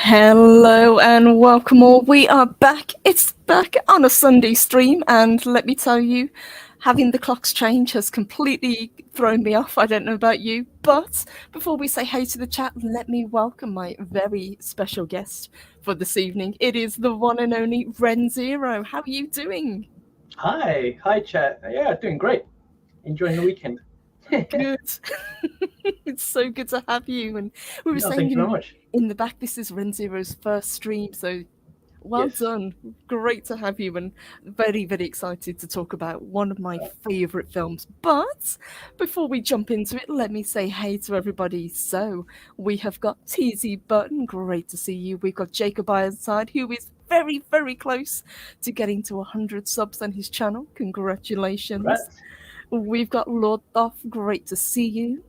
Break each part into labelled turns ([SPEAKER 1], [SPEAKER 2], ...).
[SPEAKER 1] Hello and welcome all. We are back. It's back on a Sunday stream, and let me tell you, having the clocks change has completely thrown me off. I don't know about you, but before we say hey to the chat, let me welcome my very special guest for this evening. It is the one and only Ren Zero. How are you doing?
[SPEAKER 2] Hi, chat. Yeah, doing great. Enjoying the weekend.
[SPEAKER 1] Good. It's so good to have you. And we were
[SPEAKER 2] Thank you very much.
[SPEAKER 1] in the back, this is Ren Zero's first stream, so well done. Great to have you, and very, very excited to talk about one of my favourite films. But before we jump into it, let me say hey to everybody. So we have got TZ Button, great to see you. We've got Jacob Ironside, who is very, very close to getting to 100 subs on his channel. Congratulations.
[SPEAKER 2] Congrats.
[SPEAKER 1] We've got Lord Doff, great to see you.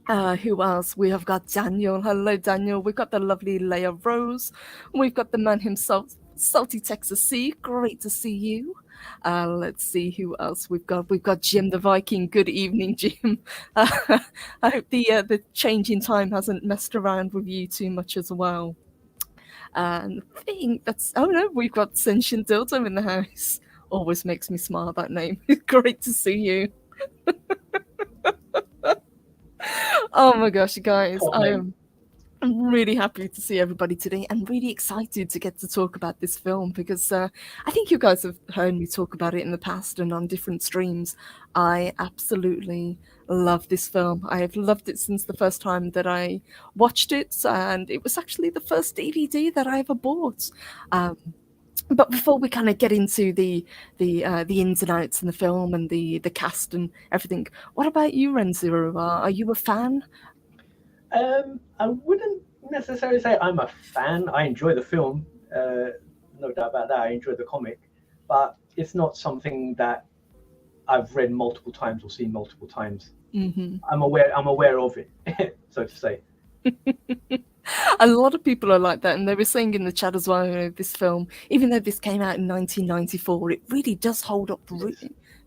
[SPEAKER 1] Who else? We have got Daniel. Hello, Daniel. We've got the lovely Leia Rose. We've got the man himself, Salty Texas C. Great to see you. Let's see who else we've got. We've got Jim the Viking. Good evening, Jim. I hope the change in time hasn't messed around with you too much as well. And I think that's... Oh, no, we've got Sentient Dildo in the house. Always makes me smile, that name. Great to see you. Oh my gosh, guys, I am really happy to see everybody today and really excited to get to talk about this film because I think you guys have heard me talk about it in the past and on different streams. I absolutely love this film. I have loved it since the first time that I watched it, and it was actually the first DVD that I ever bought. But before we kind of get into the ins and outs in the film and the cast and everything, what about you, Ren Zero? Are you a fan?
[SPEAKER 2] I wouldn't necessarily say I'm a fan. I enjoy the film, no doubt about that. I enjoy the comic, but it's not something that I've read multiple times or seen multiple times.
[SPEAKER 1] Mm-hmm.
[SPEAKER 2] I'm aware of it, so to say.
[SPEAKER 1] A lot of people are like that, and they were saying in the chat as well, this film, even though this came out in 1994, it really does hold up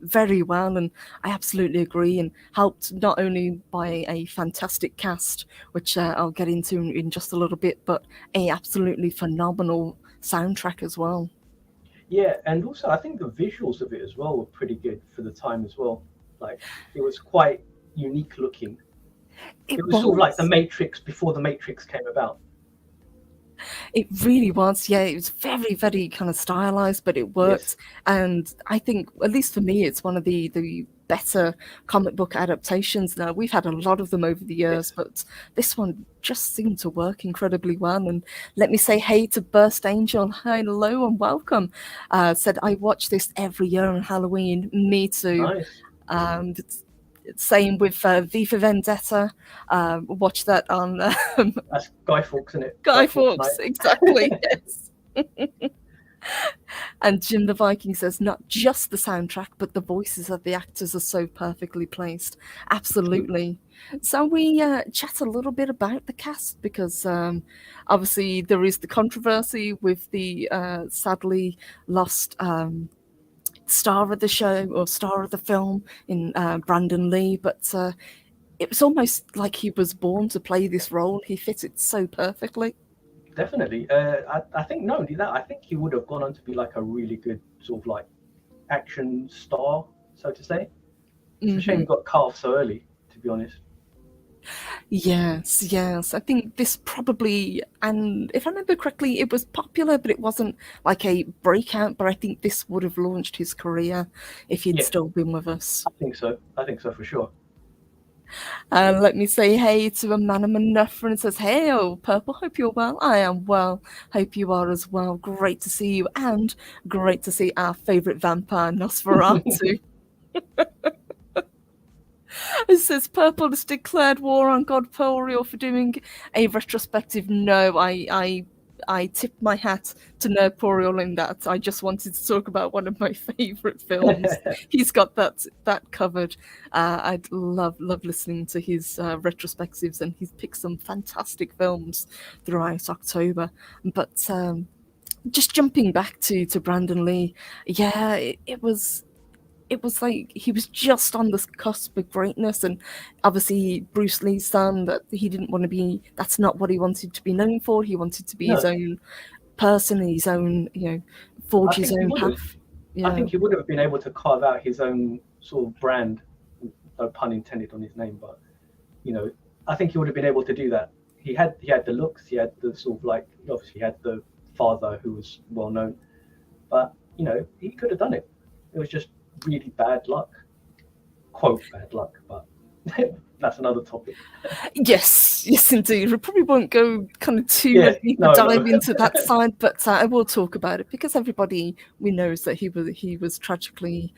[SPEAKER 1] very well, and I absolutely agree, and helped not only by a fantastic cast, which I'll get into in just a little bit, but a absolutely phenomenal soundtrack as well.
[SPEAKER 2] Yeah, and also I think the visuals of it as well were pretty good for the time as well. Like, it was quite unique looking. It was sort of like The Matrix before The Matrix came about.
[SPEAKER 1] It really was, yeah. It was very, very kind of stylized, but it worked. Yes. And I think, at least for me, it's one of the better comic book adaptations now. We've had a lot of them over the years, but this one just seemed to work incredibly well. And let me say hey to Burst Angel. Hi, hello and welcome. Said, I watch this every year on Halloween. Me too.
[SPEAKER 2] Nice.
[SPEAKER 1] Same with V for Vendetta. Watch that on...
[SPEAKER 2] That's Guy Fawkes, isn't it?
[SPEAKER 1] Guy Fawkes, exactly, yes. And Jim the Viking says, not just the soundtrack, but the voices of the actors are so perfectly placed. Absolutely. So we chat a little bit about the cast, because obviously there is the controversy with the sadly lost... star of the show or star of the film in Brandon Lee, but it was almost like he was born to play this role. He fit it so perfectly.
[SPEAKER 2] Definitely. I think not only that, I think he would have gone on to be like a really good sort of like action star, so to say. It's a shame
[SPEAKER 1] Hmm.
[SPEAKER 2] he got cut off so early, to be honest.
[SPEAKER 1] Yes, yes. I think this probably, and if I remember correctly, it was popular, but it wasn't like a breakout. But I think this would have launched his career if he'd
[SPEAKER 2] Yeah,
[SPEAKER 1] still been with us.
[SPEAKER 2] I think so. I think so for sure.
[SPEAKER 1] And let me say hey to a man of enough and it says, hey, oh, Purple, hope you're well. I am well. Hope you are as well. Great to see you and great to see our favourite vampire, Nosferatu. It says Purple has declared war on God Poriel for doing a retrospective. No, I tipped my hat to Nerd Poriel in that. I just wanted to talk about one of my favourite films. He's got that covered. I'd love listening to his retrospectives, and he's picked some fantastic films throughout October. But just jumping back to Brandon Lee, yeah, it was like he was just on the cusp of greatness, and obviously Bruce Lee's son, that he didn't want to be, that's not what he wanted to be known for. He wanted to be his
[SPEAKER 2] No,
[SPEAKER 1] own person, his own, forge
[SPEAKER 2] I
[SPEAKER 1] his
[SPEAKER 2] think he
[SPEAKER 1] own
[SPEAKER 2] would have.
[SPEAKER 1] path.
[SPEAKER 2] I
[SPEAKER 1] Yeah.
[SPEAKER 2] think he would have been able to carve out his own sort of brand, no pun intended on his name, but you know, I think he would have been able to do that. He had the looks, he had the sort of like obviously he had the father who was well known, but he could have done it. It was just really bad luck, quote bad luck, but that's another topic.
[SPEAKER 1] Yes, yes, indeed. We probably won't go kind of too
[SPEAKER 2] Yeah,
[SPEAKER 1] much deeper
[SPEAKER 2] no, no.
[SPEAKER 1] dive into that side, but I will talk about it because everybody we knows that he was tragically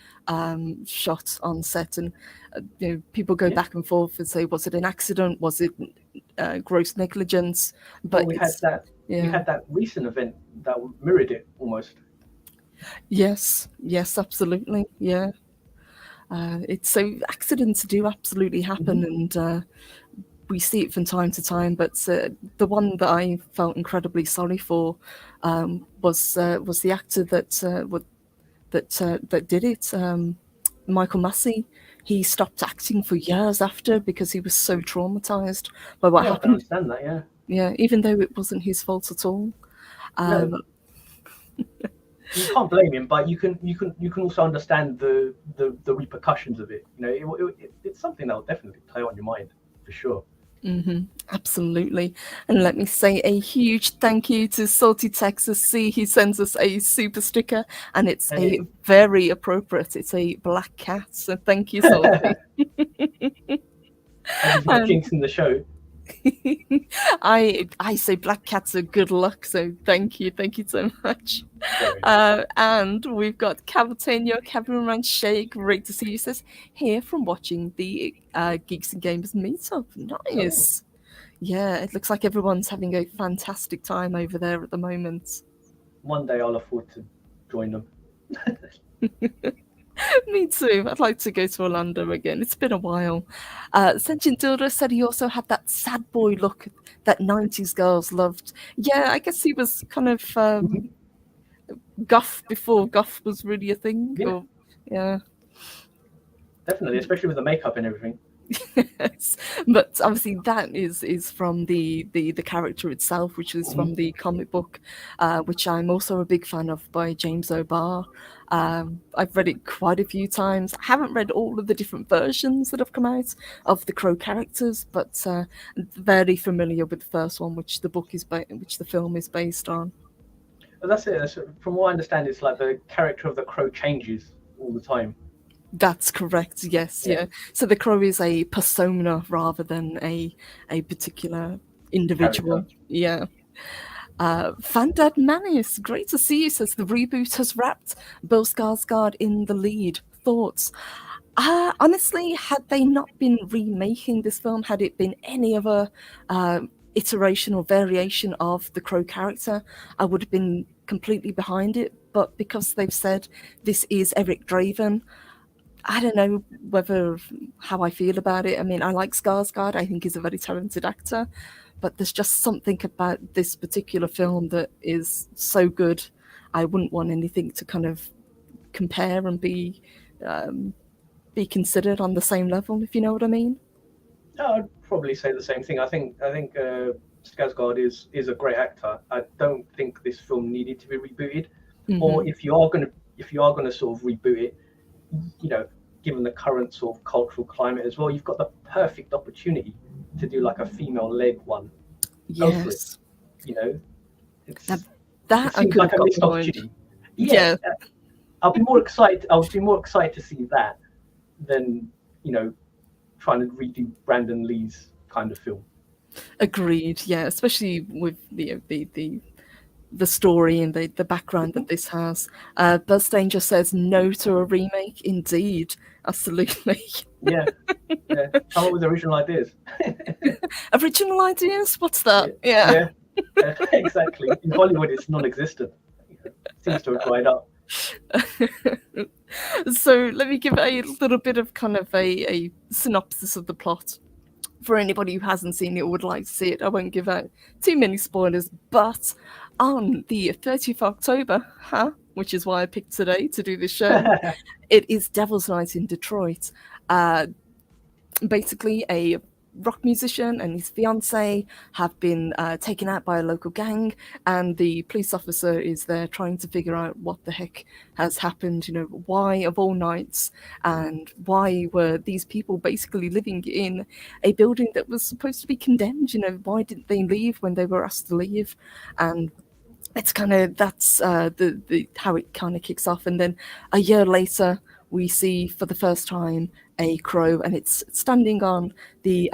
[SPEAKER 1] shot on set, and people go
[SPEAKER 2] Yeah.
[SPEAKER 1] back and forth and say, was it an accident? Was it gross negligence?
[SPEAKER 2] Well,
[SPEAKER 1] But
[SPEAKER 2] we had
[SPEAKER 1] it's
[SPEAKER 2] that. We
[SPEAKER 1] yeah,
[SPEAKER 2] had that recent event that mirrored it almost.
[SPEAKER 1] yes, yes, absolutely, yeah. It's so accidents do absolutely happen,
[SPEAKER 2] Hmm.
[SPEAKER 1] and we see it from time to time, but the one that I felt incredibly sorry for was the actor that did it, Michael Massey. He stopped acting for years after because he was so traumatized by what
[SPEAKER 2] Yeah, I can
[SPEAKER 1] happened.
[SPEAKER 2] understand that. Yeah.
[SPEAKER 1] Yeah, even though it wasn't his fault at all.
[SPEAKER 2] No,
[SPEAKER 1] Um,
[SPEAKER 2] you can't blame him, but you can also understand the repercussions of it. It's something that will definitely play on your mind for sure.
[SPEAKER 1] Absolutely. And let me say a huge thank you to Salty Texas C. He sends us a super sticker and it's
[SPEAKER 2] And
[SPEAKER 1] a
[SPEAKER 2] it,
[SPEAKER 1] very appropriate. It's a black cat. So thank you, Salty.
[SPEAKER 2] as he's not
[SPEAKER 1] And
[SPEAKER 2] jinxing the show.
[SPEAKER 1] I say black cats are good luck, so thank you so much.
[SPEAKER 2] Very nice.
[SPEAKER 1] And we've got Cavatinho, Kevin Ranche, great to see you. Says here from watching the Geeks and Gamers meetup.
[SPEAKER 2] Oh,
[SPEAKER 1] Nice. Yeah, it looks like everyone's having a fantastic time over there at the moment.
[SPEAKER 2] one day I'll afford to join them.
[SPEAKER 1] Me too. I'd like to go to Orlando again. It's been a while. Sentient Dildo said he also had that sad boy look that 90s girls loved. Yeah, I guess he was kind of
[SPEAKER 2] Mhm.
[SPEAKER 1] guff before guff was really a thing.
[SPEAKER 2] Yeah,
[SPEAKER 1] Or, yeah.
[SPEAKER 2] definitely, especially with the makeup and everything.
[SPEAKER 1] Yes. But obviously that is from the character itself, which is
[SPEAKER 2] Hmm.
[SPEAKER 1] from the comic book, which I'm also a big fan of by James O'Barr. I've read it quite a few times. I haven't read all of the different versions that have come out of the Crow characters, but very familiar with the first one, which which the film is based on.
[SPEAKER 2] But that's it. From what I understand, it's like the character of the crow changes all the time.
[SPEAKER 1] That's correct. Yes,
[SPEAKER 2] Yeah,
[SPEAKER 1] yeah. So the crow is a persona rather than a particular
[SPEAKER 2] character.
[SPEAKER 1] individual. Yeah. Fandad Manis, great to see you, says the reboot has wrapped. Bill Skarsgård in the lead. Thoughts? Honestly, had they not been remaking this film, had it been any other iteration or variation of the Crow character, I would have been completely behind it. But because they've said this is Eric Draven, I don't know whether how I feel about it. I mean, I like Skarsgård. I think he's a very talented actor, but there's just something about this particular film that is so good. I wouldn't want anything to kind of compare and be considered on the same level, if you know what I mean.
[SPEAKER 2] I'd probably say the same thing. I think Skarsgård is a great actor. I don't think this film needed to be rebooted, or
[SPEAKER 1] Hmm.
[SPEAKER 2] if you are gonna sort of reboot it, you know, given the current sort of cultural climate as well, you've got the perfect opportunity to do like a female-led one. Go for it.
[SPEAKER 1] Yes.
[SPEAKER 2] You know,
[SPEAKER 1] Now,
[SPEAKER 2] it's
[SPEAKER 1] that
[SPEAKER 2] it
[SPEAKER 1] I
[SPEAKER 2] seems
[SPEAKER 1] could
[SPEAKER 2] like
[SPEAKER 1] have
[SPEAKER 2] a
[SPEAKER 1] got
[SPEAKER 2] missed
[SPEAKER 1] behind.
[SPEAKER 2] opportunity. Yeah,
[SPEAKER 1] Yeah,
[SPEAKER 2] I'll be more excited. I'll be more excited to see that than trying to redo Brandon Lee's kind of film.
[SPEAKER 1] agreed. Yeah, especially with the story and the background
[SPEAKER 2] Mhm.
[SPEAKER 1] that this has. Buzz Danger says no to a remake. Indeed, absolutely.
[SPEAKER 2] Yeah, yeah. Come up with original ideas.
[SPEAKER 1] Original ideas? What's that?
[SPEAKER 2] Yeah,
[SPEAKER 1] Yeah.
[SPEAKER 2] yeah, exactly. In Hollywood, it's non-existent. Seems to have dried up.
[SPEAKER 1] So let me give a little bit of kind of a synopsis of the plot for anybody who hasn't seen it or would like to see it. I won't give out too many spoilers, but on the 30th of October, which is why I picked today to do this show, it is Devil's Night in Detroit. Uh, Basically, a rock musician and his fiance have been taken out by a local gang, and the police officer is there trying to figure out what the heck has happened. You know, why of all nights, and why were these people basically living in a building that was supposed to be condemned? You know, why didn't they leave when they were asked to leave? And it's kind of that's the how it kind of kicks off, and then a year later we see for the first time a crow, and it's standing on the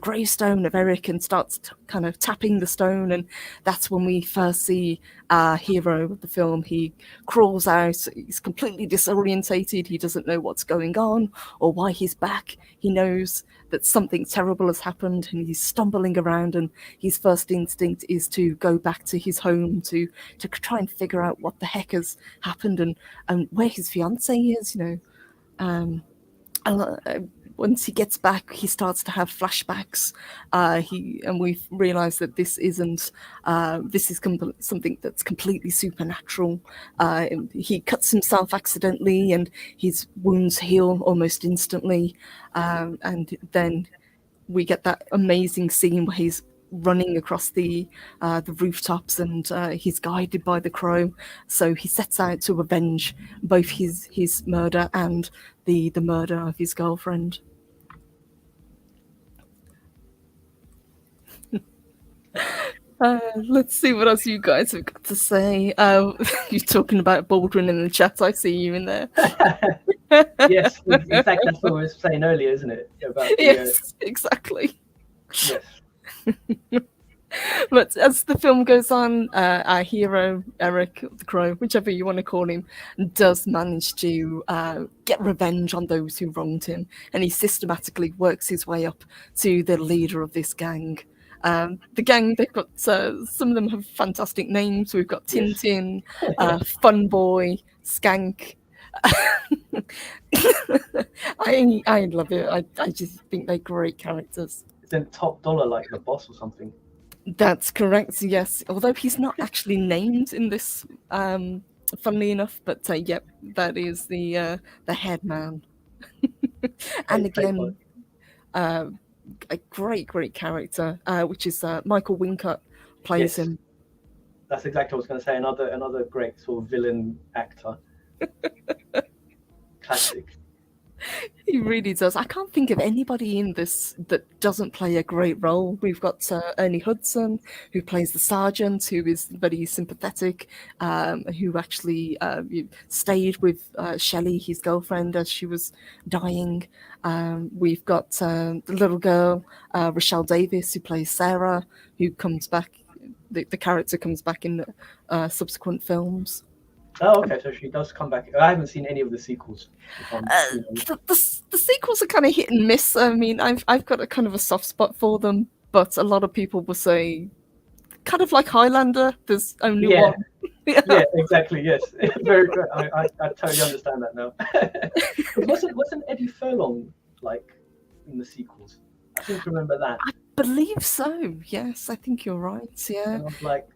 [SPEAKER 1] gravestone of Eric and starts kind of tapping the stone, and that's when we first see our hero of the film. He crawls out. He's completely disorientated. He doesn't know what's going on or why he's back. He knows that something terrible has happened, and he's stumbling around, and his first instinct is to go back to his home to try and figure out what the heck has happened, and where his fiance is. Um, uh, Once he gets back, he starts to have flashbacks. We've realised that this isn't. This is something that's completely supernatural. He cuts himself accidentally, and his wounds heal almost instantly. And then we get that amazing scene where he's running across the rooftops, and he's guided by the crow. So he sets out to avenge both his murder and the murder of his girlfriend. Let's see what else you guys have got to say. You're talking about Baldwin in the chat. I see you in there.
[SPEAKER 2] Yes, exactly. That's what I was saying earlier, isn't it? About the
[SPEAKER 1] Yes, exactly.
[SPEAKER 2] yes,
[SPEAKER 1] But as the film goes on, our hero, Eric the Crow, whichever you want to call him, does manage to get revenge on those who wronged him, and he systematically works his way up to the leader of this gang. The gang, they've got some of them have fantastic names. We've got
[SPEAKER 2] yes.
[SPEAKER 1] Tintin, Fun Boy, Skank. I love it. I just think they're great characters.
[SPEAKER 2] Then Top Dollar like the boss or something.
[SPEAKER 1] That's correct. Yes, although he's not actually named in this, funnily enough. But yep, that is the head man. And
[SPEAKER 2] Played by
[SPEAKER 1] again, uh, a great character, which is Michael Wincott plays
[SPEAKER 2] yes.
[SPEAKER 1] him.
[SPEAKER 2] That's exactly what I was going to say. Another great sort of villain actor. Classic.
[SPEAKER 1] He really does. I can't think of anybody in this that doesn't play a great role. We've got Ernie Hudson, who plays the sergeant, who is very sympathetic, who actually stayed with Shelley, his girlfriend, as she was dying. We've got the little girl, Rochelle Davis, who plays Sarah, who comes back. The character comes back in subsequent films.
[SPEAKER 2] Oh, okay. So she does come back. I haven't seen any of the sequels. If I'm
[SPEAKER 1] Uh,
[SPEAKER 2] being honest.
[SPEAKER 1] the sequels are kind of hit and miss. I mean, I've got a kind of a soft spot for them, but a lot of people will say kind of like Highlander. There's only
[SPEAKER 2] Yeah,
[SPEAKER 1] one. Yeah.
[SPEAKER 2] yeah, exactly. Yes, very good. I totally understand that now. Because wasn't Eddie Furlong like in the sequels? I seem to remember that,
[SPEAKER 1] I believe so. Yes, I think you're right. Yeah.
[SPEAKER 2] and I was like,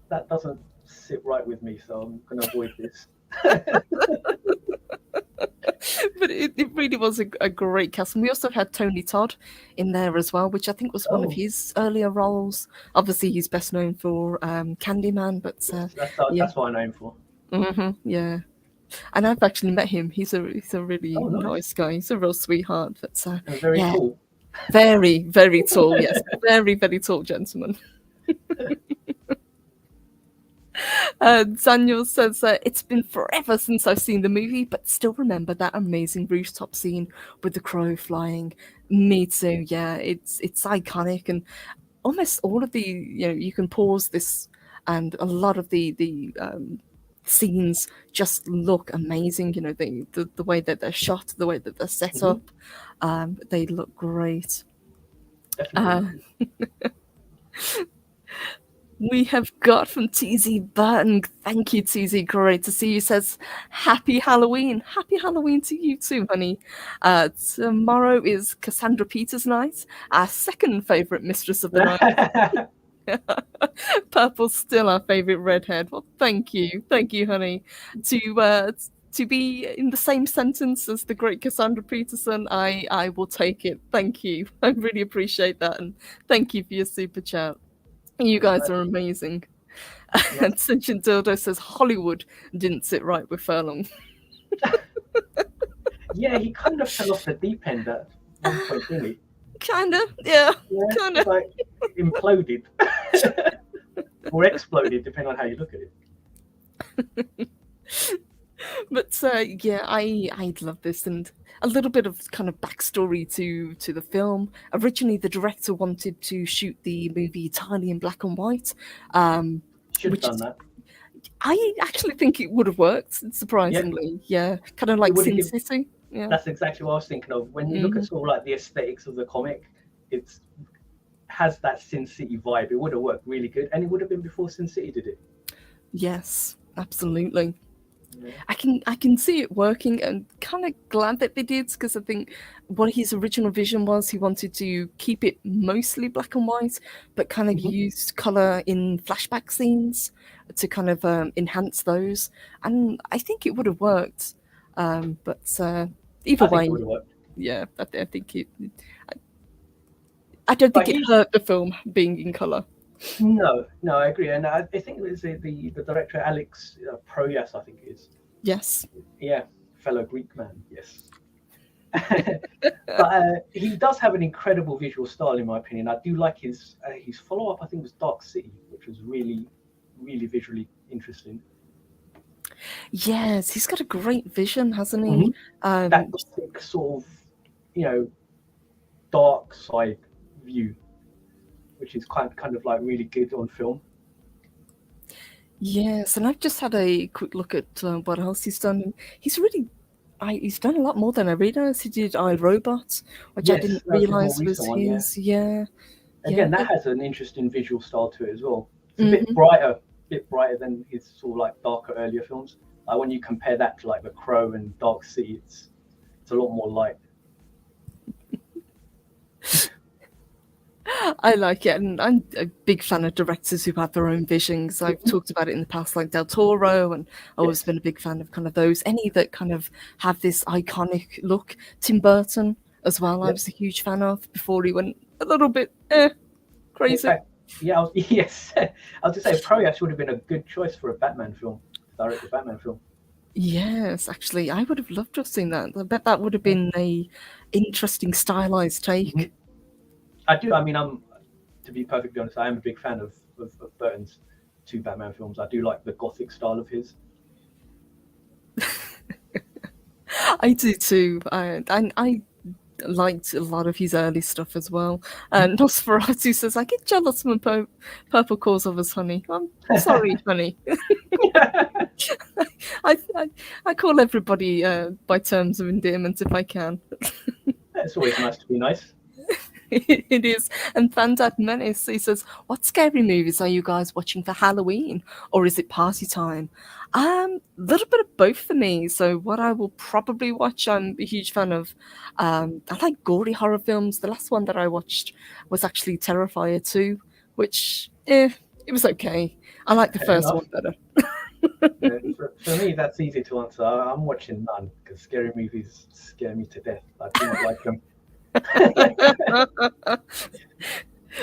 [SPEAKER 2] that doesn't sit right with me, so I'm going to avoid this.
[SPEAKER 1] But it really was a great cast. And we also had Tony Todd in there as well, which I think was one of
[SPEAKER 2] Oh,
[SPEAKER 1] his earlier roles. Obviously, he's best known for Candyman, but
[SPEAKER 2] yes,
[SPEAKER 1] yeah,
[SPEAKER 2] that's what I know him for.
[SPEAKER 1] yeah. And I've actually met him. He's a really
[SPEAKER 2] Oh, nice
[SPEAKER 1] nice guy. He's a real sweetheart. But
[SPEAKER 2] and very
[SPEAKER 1] yeah,
[SPEAKER 2] tall.
[SPEAKER 1] very very tall. Yes, very very tall gentleman. Daniel says it's been forever since I've seen the movie, but still remember that amazing rooftop scene with the crow flying. Me too. Yeah, it's iconic, and almost all of the you can pause this, and a lot of the scenes just look amazing. The way that they're shot, the way that they're set
[SPEAKER 2] Hmm.
[SPEAKER 1] up, they look great.
[SPEAKER 2] Definitely.
[SPEAKER 1] Uh, We have got from TZ Burton. Thank you, TZ. Great to see you. Says, Happy Halloween. Happy Halloween to you too, honey. Tomorrow is Cassandra Peters night, our second favourite mistress of the night. Purple's still our favourite redhead. Well, thank you. Thank you, honey. To be in the same sentence as the great Cassandra Peterson, I will take it. Thank you. I really appreciate that. And thank you for your super chat. You guys are amazing.
[SPEAKER 2] Yes.
[SPEAKER 1] And Cinchin Dildo says Hollywood didn't sit right with Furlong.
[SPEAKER 2] Yeah, he kind of fell off the deep end at one point, didn't he?
[SPEAKER 1] Kinda, yeah,
[SPEAKER 2] Yeah,
[SPEAKER 1] kinda.
[SPEAKER 2] it's like imploded or exploded, depending on how you look at it.
[SPEAKER 1] But yeah, I love this, and a little bit of kind of backstory to the film. Originally, the director wanted to shoot the movie entirely in black and white,
[SPEAKER 2] Should have
[SPEAKER 1] which
[SPEAKER 2] done
[SPEAKER 1] is
[SPEAKER 2] that.
[SPEAKER 1] I actually think it would have worked.
[SPEAKER 2] Yeah,
[SPEAKER 1] Surprisingly, yeah, kind of
[SPEAKER 2] it
[SPEAKER 1] like
[SPEAKER 2] would have
[SPEAKER 1] Sin
[SPEAKER 2] given.
[SPEAKER 1] City. Yeah.
[SPEAKER 2] That's exactly what I was thinking of. When you look at
[SPEAKER 1] Hmm.
[SPEAKER 2] sort of like the aesthetics of the comic, it has that Sin City vibe. It would have worked really good, and it would have been before Sin City did it.
[SPEAKER 1] Yes, absolutely.
[SPEAKER 2] Yeah.
[SPEAKER 1] I can see it working, and kind of glad that they did, because I think what his original vision was, he wanted to keep it mostly black and white, but kind of
[SPEAKER 2] Hmm.
[SPEAKER 1] use color in flashback scenes to kind of enhance those. And I think it would have worked. But either
[SPEAKER 2] I think it
[SPEAKER 1] way,
[SPEAKER 2] would have worked.
[SPEAKER 1] yeah, I think I don't
[SPEAKER 2] But
[SPEAKER 1] think it
[SPEAKER 2] he's
[SPEAKER 1] hurt the film being in color.
[SPEAKER 2] no, no, I agree, and I think it was the director Alex Proyas, I think it is.
[SPEAKER 1] Yes.
[SPEAKER 2] Yeah, fellow Greek man. Yes. But he does have an incredible visual style, in my opinion. I do like his follow up. I think was Dark City, which was really, really visually interesting.
[SPEAKER 1] Yes, he's got a great vision, hasn't
[SPEAKER 2] Hmm.
[SPEAKER 1] he?
[SPEAKER 2] That
[SPEAKER 1] Um,
[SPEAKER 2] gothic sort of, you know, dark side view, which is kind of like really good on film.
[SPEAKER 1] Yes, and I've just had a quick look at what else he's done. And he's done a lot more than I realized. He did iRobot, which I
[SPEAKER 2] Yes,
[SPEAKER 1] didn't
[SPEAKER 2] that was his more
[SPEAKER 1] realize was
[SPEAKER 2] recent one. Yeah,
[SPEAKER 1] his. Yeah, yeah.
[SPEAKER 2] again, that has an interesting visual style to it as well. It's a
[SPEAKER 1] Hmm.
[SPEAKER 2] bit brighter than his sort of like darker earlier films. Like when you compare that to like The Crow and Dark City, it's a lot more light.
[SPEAKER 1] I like it, and I'm a big fan of directors who have their own visions. I've
[SPEAKER 2] Mhm.
[SPEAKER 1] talked about it in the past, like Del Toro, and I've always
[SPEAKER 2] Yes.
[SPEAKER 1] been a big fan of kind of those. Any that kind of have this iconic look. Tim Burton as well. I
[SPEAKER 2] Yep.
[SPEAKER 1] was a huge fan of before he went a little bit
[SPEAKER 2] In
[SPEAKER 1] crazy.
[SPEAKER 2] fact, yeah, yes, I was to say Proyas would have been a good choice for a Batman film, direct a Batman film.
[SPEAKER 1] Yes, actually, I would have loved to have seen that. I bet that would have been a interesting stylized
[SPEAKER 2] Hmm.
[SPEAKER 1] take.
[SPEAKER 2] I do. I mean, I'm to be perfectly honest, I am a big fan of Burton's two Batman films. I do like the gothic style of his.
[SPEAKER 1] I do too. I liked a lot of his early stuff as well.
[SPEAKER 2] Mhm.
[SPEAKER 1] And Nosferatu says, I get jealous when Purple calls of us honey. I'm sorry, honey. I, I call everybody by terms of endearment if I can.
[SPEAKER 2] It's always nice to be nice.
[SPEAKER 1] It is. And Fandad Menace, he says, what scary movies are you guys watching for Halloween? Or is it party time? Little bit of both for me. So what I will probably watch, I'm a huge fan of I like gory horror films. The last one that I watched was actually Terrifier 2, which it was okay. I like the
[SPEAKER 2] Fair
[SPEAKER 1] first
[SPEAKER 2] enough.
[SPEAKER 1] one better.
[SPEAKER 2] For me, that's easy to answer. I'm watching none because scary movies scare me to death. I do not like them.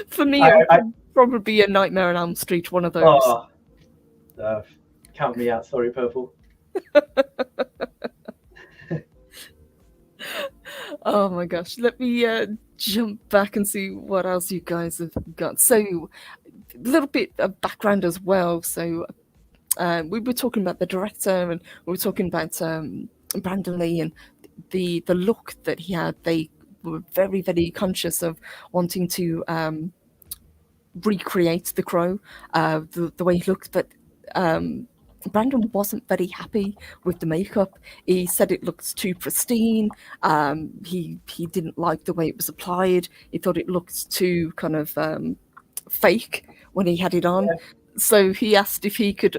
[SPEAKER 1] For me,
[SPEAKER 2] I,
[SPEAKER 1] it would
[SPEAKER 2] I
[SPEAKER 1] probably be a Nightmare on Elm Street, one of those.
[SPEAKER 2] oh, uh, count me out. Sorry, Purple.
[SPEAKER 1] Oh my gosh, let me jump back and see what else you guys have got. So, a little bit of background as well. So, we were talking about the director, and we were talking about Brandon Lee and the look that he had. They were very, very conscious of wanting to recreate the Crow, the way he looked, but Brandon wasn't very happy with the makeup. He said it looked too pristine. He didn't like the way it was applied. He thought it looked too kind of fake when he had it on.
[SPEAKER 2] Yeah,
[SPEAKER 1] So he asked if he could.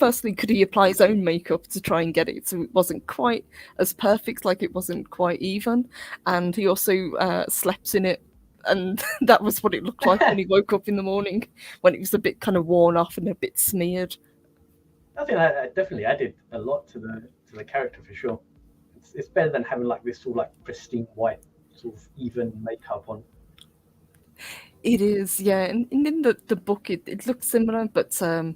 [SPEAKER 1] Firstly, could he apply his own makeup to try and get it so it wasn't quite as perfect, like it wasn't quite even? And he also slept in it, and that was what it looked like when he woke up in the morning, when it was a bit kind of worn off and a bit smeared.
[SPEAKER 2] I think that definitely added a lot to the character for sure. It's better than having like this sort of like pristine white sort of even makeup on.
[SPEAKER 1] It is, yeah. And in the book, it looks similar, but um,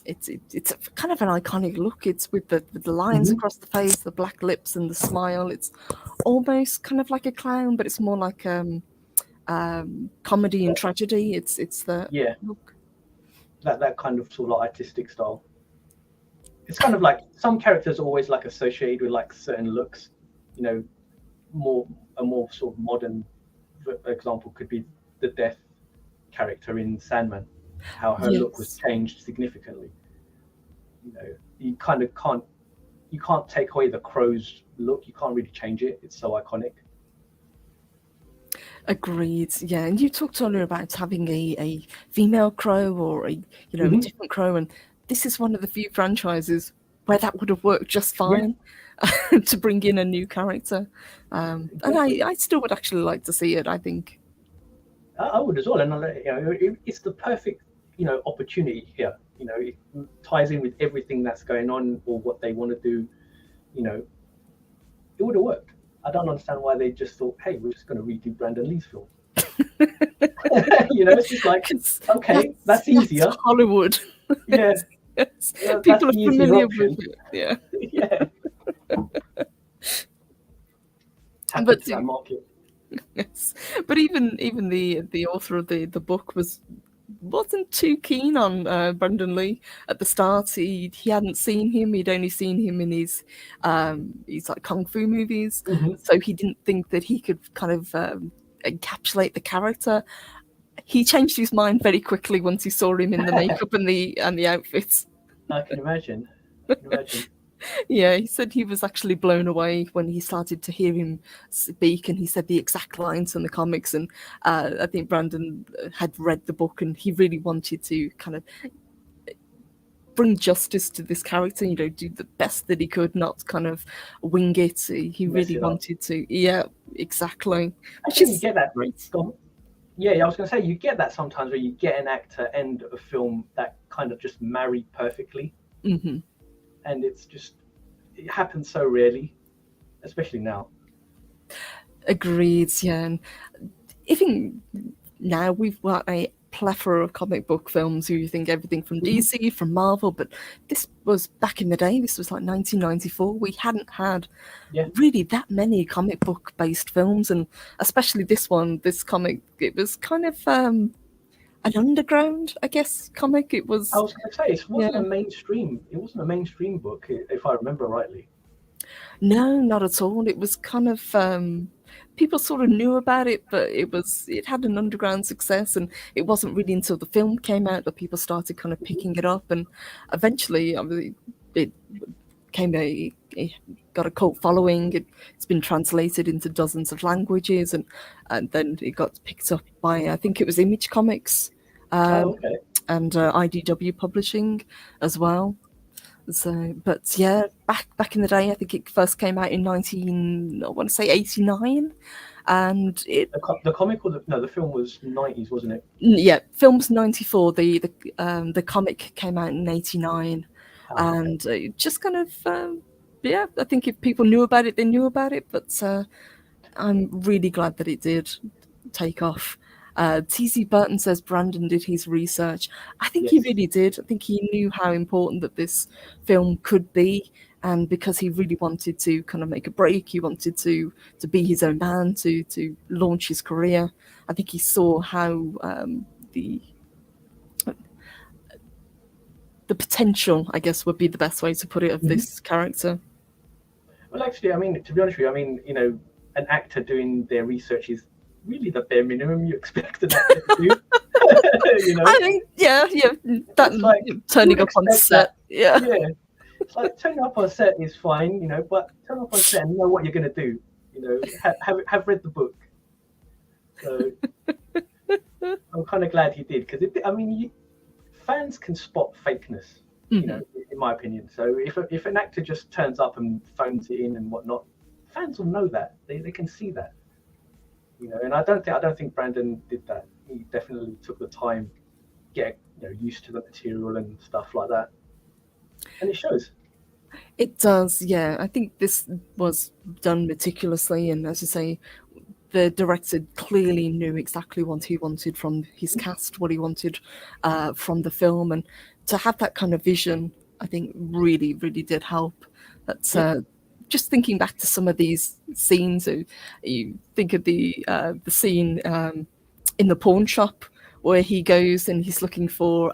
[SPEAKER 1] it's a, kind of an iconic look. It's with the lines
[SPEAKER 2] Hmm.
[SPEAKER 1] across the face, the black lips, and the smile. It's almost kind of like a clown, but it's more like comedy and tragedy. It's the
[SPEAKER 2] Yeah,
[SPEAKER 1] look.
[SPEAKER 2] that kind of sort of like artistic style. It's kind of like some characters are always like associated with like certain looks. You know, more a more sort of modern example could be the Death character in Sandman, how her look was
[SPEAKER 1] Yes,
[SPEAKER 2] changed significantly. You know, you can't take away the Crow's look. You can't really change it. It's so iconic.
[SPEAKER 1] agreed. Yeah, and you talked earlier about having a female crow or a
[SPEAKER 2] Hmm.
[SPEAKER 1] different crow, and this is one of the few franchises where that would have worked just
[SPEAKER 2] Yeah,
[SPEAKER 1] fine to bring in a new character. And
[SPEAKER 2] exactly.
[SPEAKER 1] I still would actually like to see it. I think
[SPEAKER 2] I would as well, and it's the perfect opportunity here. It ties in with everything that's going on or what they want to do. You know, it would have worked. I don't understand why they just thought, hey, we're just going to redo Brandon Lee's film. It's just like,
[SPEAKER 1] because
[SPEAKER 2] okay, that's
[SPEAKER 1] that's
[SPEAKER 2] easier.
[SPEAKER 1] Hollywood.
[SPEAKER 2] Yeah,
[SPEAKER 1] Yes,
[SPEAKER 2] that's
[SPEAKER 1] people are
[SPEAKER 2] the easier
[SPEAKER 1] familiar with
[SPEAKER 2] option.
[SPEAKER 1] it. Yeah,
[SPEAKER 2] Yeah, tap
[SPEAKER 1] but
[SPEAKER 2] into that market.
[SPEAKER 1] yes, but even the author of the book wasn't too keen on Brandon Lee at the start. He hadn't seen him. He'd only seen him in his like kung fu movies,
[SPEAKER 2] Hmm.
[SPEAKER 1] so he didn't think that he could kind of encapsulate the character. He changed his mind very quickly once he saw him in the makeup and the outfits.
[SPEAKER 2] I can imagine. I can imagine.
[SPEAKER 1] Yeah, he said he was actually blown away when he started to hear him speak, and he said the exact lines from the comics. And I think Brandon had read the book, and he really wanted to kind of bring justice to this character. Do the best that he could, not kind of wing it. He
[SPEAKER 2] Mess
[SPEAKER 1] really
[SPEAKER 2] it up.
[SPEAKER 1] wanted to. Yeah, exactly.
[SPEAKER 2] I
[SPEAKER 1] Which
[SPEAKER 2] think you
[SPEAKER 1] is
[SPEAKER 2] get that.
[SPEAKER 1] great.
[SPEAKER 2] Gone. Yeah, I was going to say you get that sometimes where you get an actor and a film that kind of just marry perfectly,
[SPEAKER 1] Hmm.
[SPEAKER 2] and it happens so rarely, especially now.
[SPEAKER 1] Agreed. Yeah, and even now we've got a plethora of comic book films. You think everything from
[SPEAKER 2] Hmm.
[SPEAKER 1] DC, from Marvel, but this was back in the day. This was like 1994. We hadn't had
[SPEAKER 2] Yeah.
[SPEAKER 1] really that many comic book based films, and especially this one, this comic. It was kind of an underground, I guess, comic. It
[SPEAKER 2] I
[SPEAKER 1] was,
[SPEAKER 2] was going to say it wasn't
[SPEAKER 1] yeah.
[SPEAKER 2] a mainstream. It wasn't a mainstream book, if I remember rightly.
[SPEAKER 1] No, not at all. It was kind of people sort of knew about it, but it had an underground success, and it wasn't really until the film came out that people started kind of picking it up, and eventually, I mean, it came it got a cult following. It's been translated into dozens of languages, and then it got picked up by I think it was Image Comics,
[SPEAKER 2] Oh,
[SPEAKER 1] um,
[SPEAKER 2] okay.
[SPEAKER 1] and IDW Publishing as well. So, but yeah, back in the day, I think it first came out in 19, I want to say 89. and it
[SPEAKER 2] The comic or the film was 90s, wasn't it?
[SPEAKER 1] yeah, film's 94. The comic came out in 89,
[SPEAKER 2] Okay.
[SPEAKER 1] and it just kind of yeah, I think if people knew about it, they knew about it. But I'm really glad that it did take off. TC Burton says Brandon did his research. I think he
[SPEAKER 2] Yes.
[SPEAKER 1] really did. I think he knew how important that this film could be, and because he really wanted to kind of make a break, he wanted to be his own man, to launch his career. I think he saw how the the potential, I guess, would be the best way to put it, of
[SPEAKER 2] Mhm.
[SPEAKER 1] this character.
[SPEAKER 2] Well, actually, I mean, to be honest with you, I mean, an actor doing their research is really the bare minimum you expect an actor to do. you know,
[SPEAKER 1] I think, yeah, that
[SPEAKER 2] it's like you
[SPEAKER 1] turning
[SPEAKER 2] would
[SPEAKER 1] up on
[SPEAKER 2] expect that.
[SPEAKER 1] set, yeah.
[SPEAKER 2] Yeah, it's like turning up on set is fine, but turn up on set and know what you're going to do. Have read the book. So I'm kind of glad he did because I mean, fans can spot fakeness.
[SPEAKER 1] Mhm.
[SPEAKER 2] In my opinion. So if an actor just turns up and phones it in and whatnot, fans will know that. They can see that. And I don't think Brandon did that. He definitely took the time, get used to the material and stuff like that, and it shows.
[SPEAKER 1] It does, yeah. I think this was done meticulously, and as you say, the director clearly knew exactly what he wanted from his cast, what he wanted from the film, and to have that kind of vision, I think really, really did help. That's
[SPEAKER 2] Yeah.
[SPEAKER 1] just thinking back to some of these scenes. You think of the scene in the pawn shop where he goes and he's looking for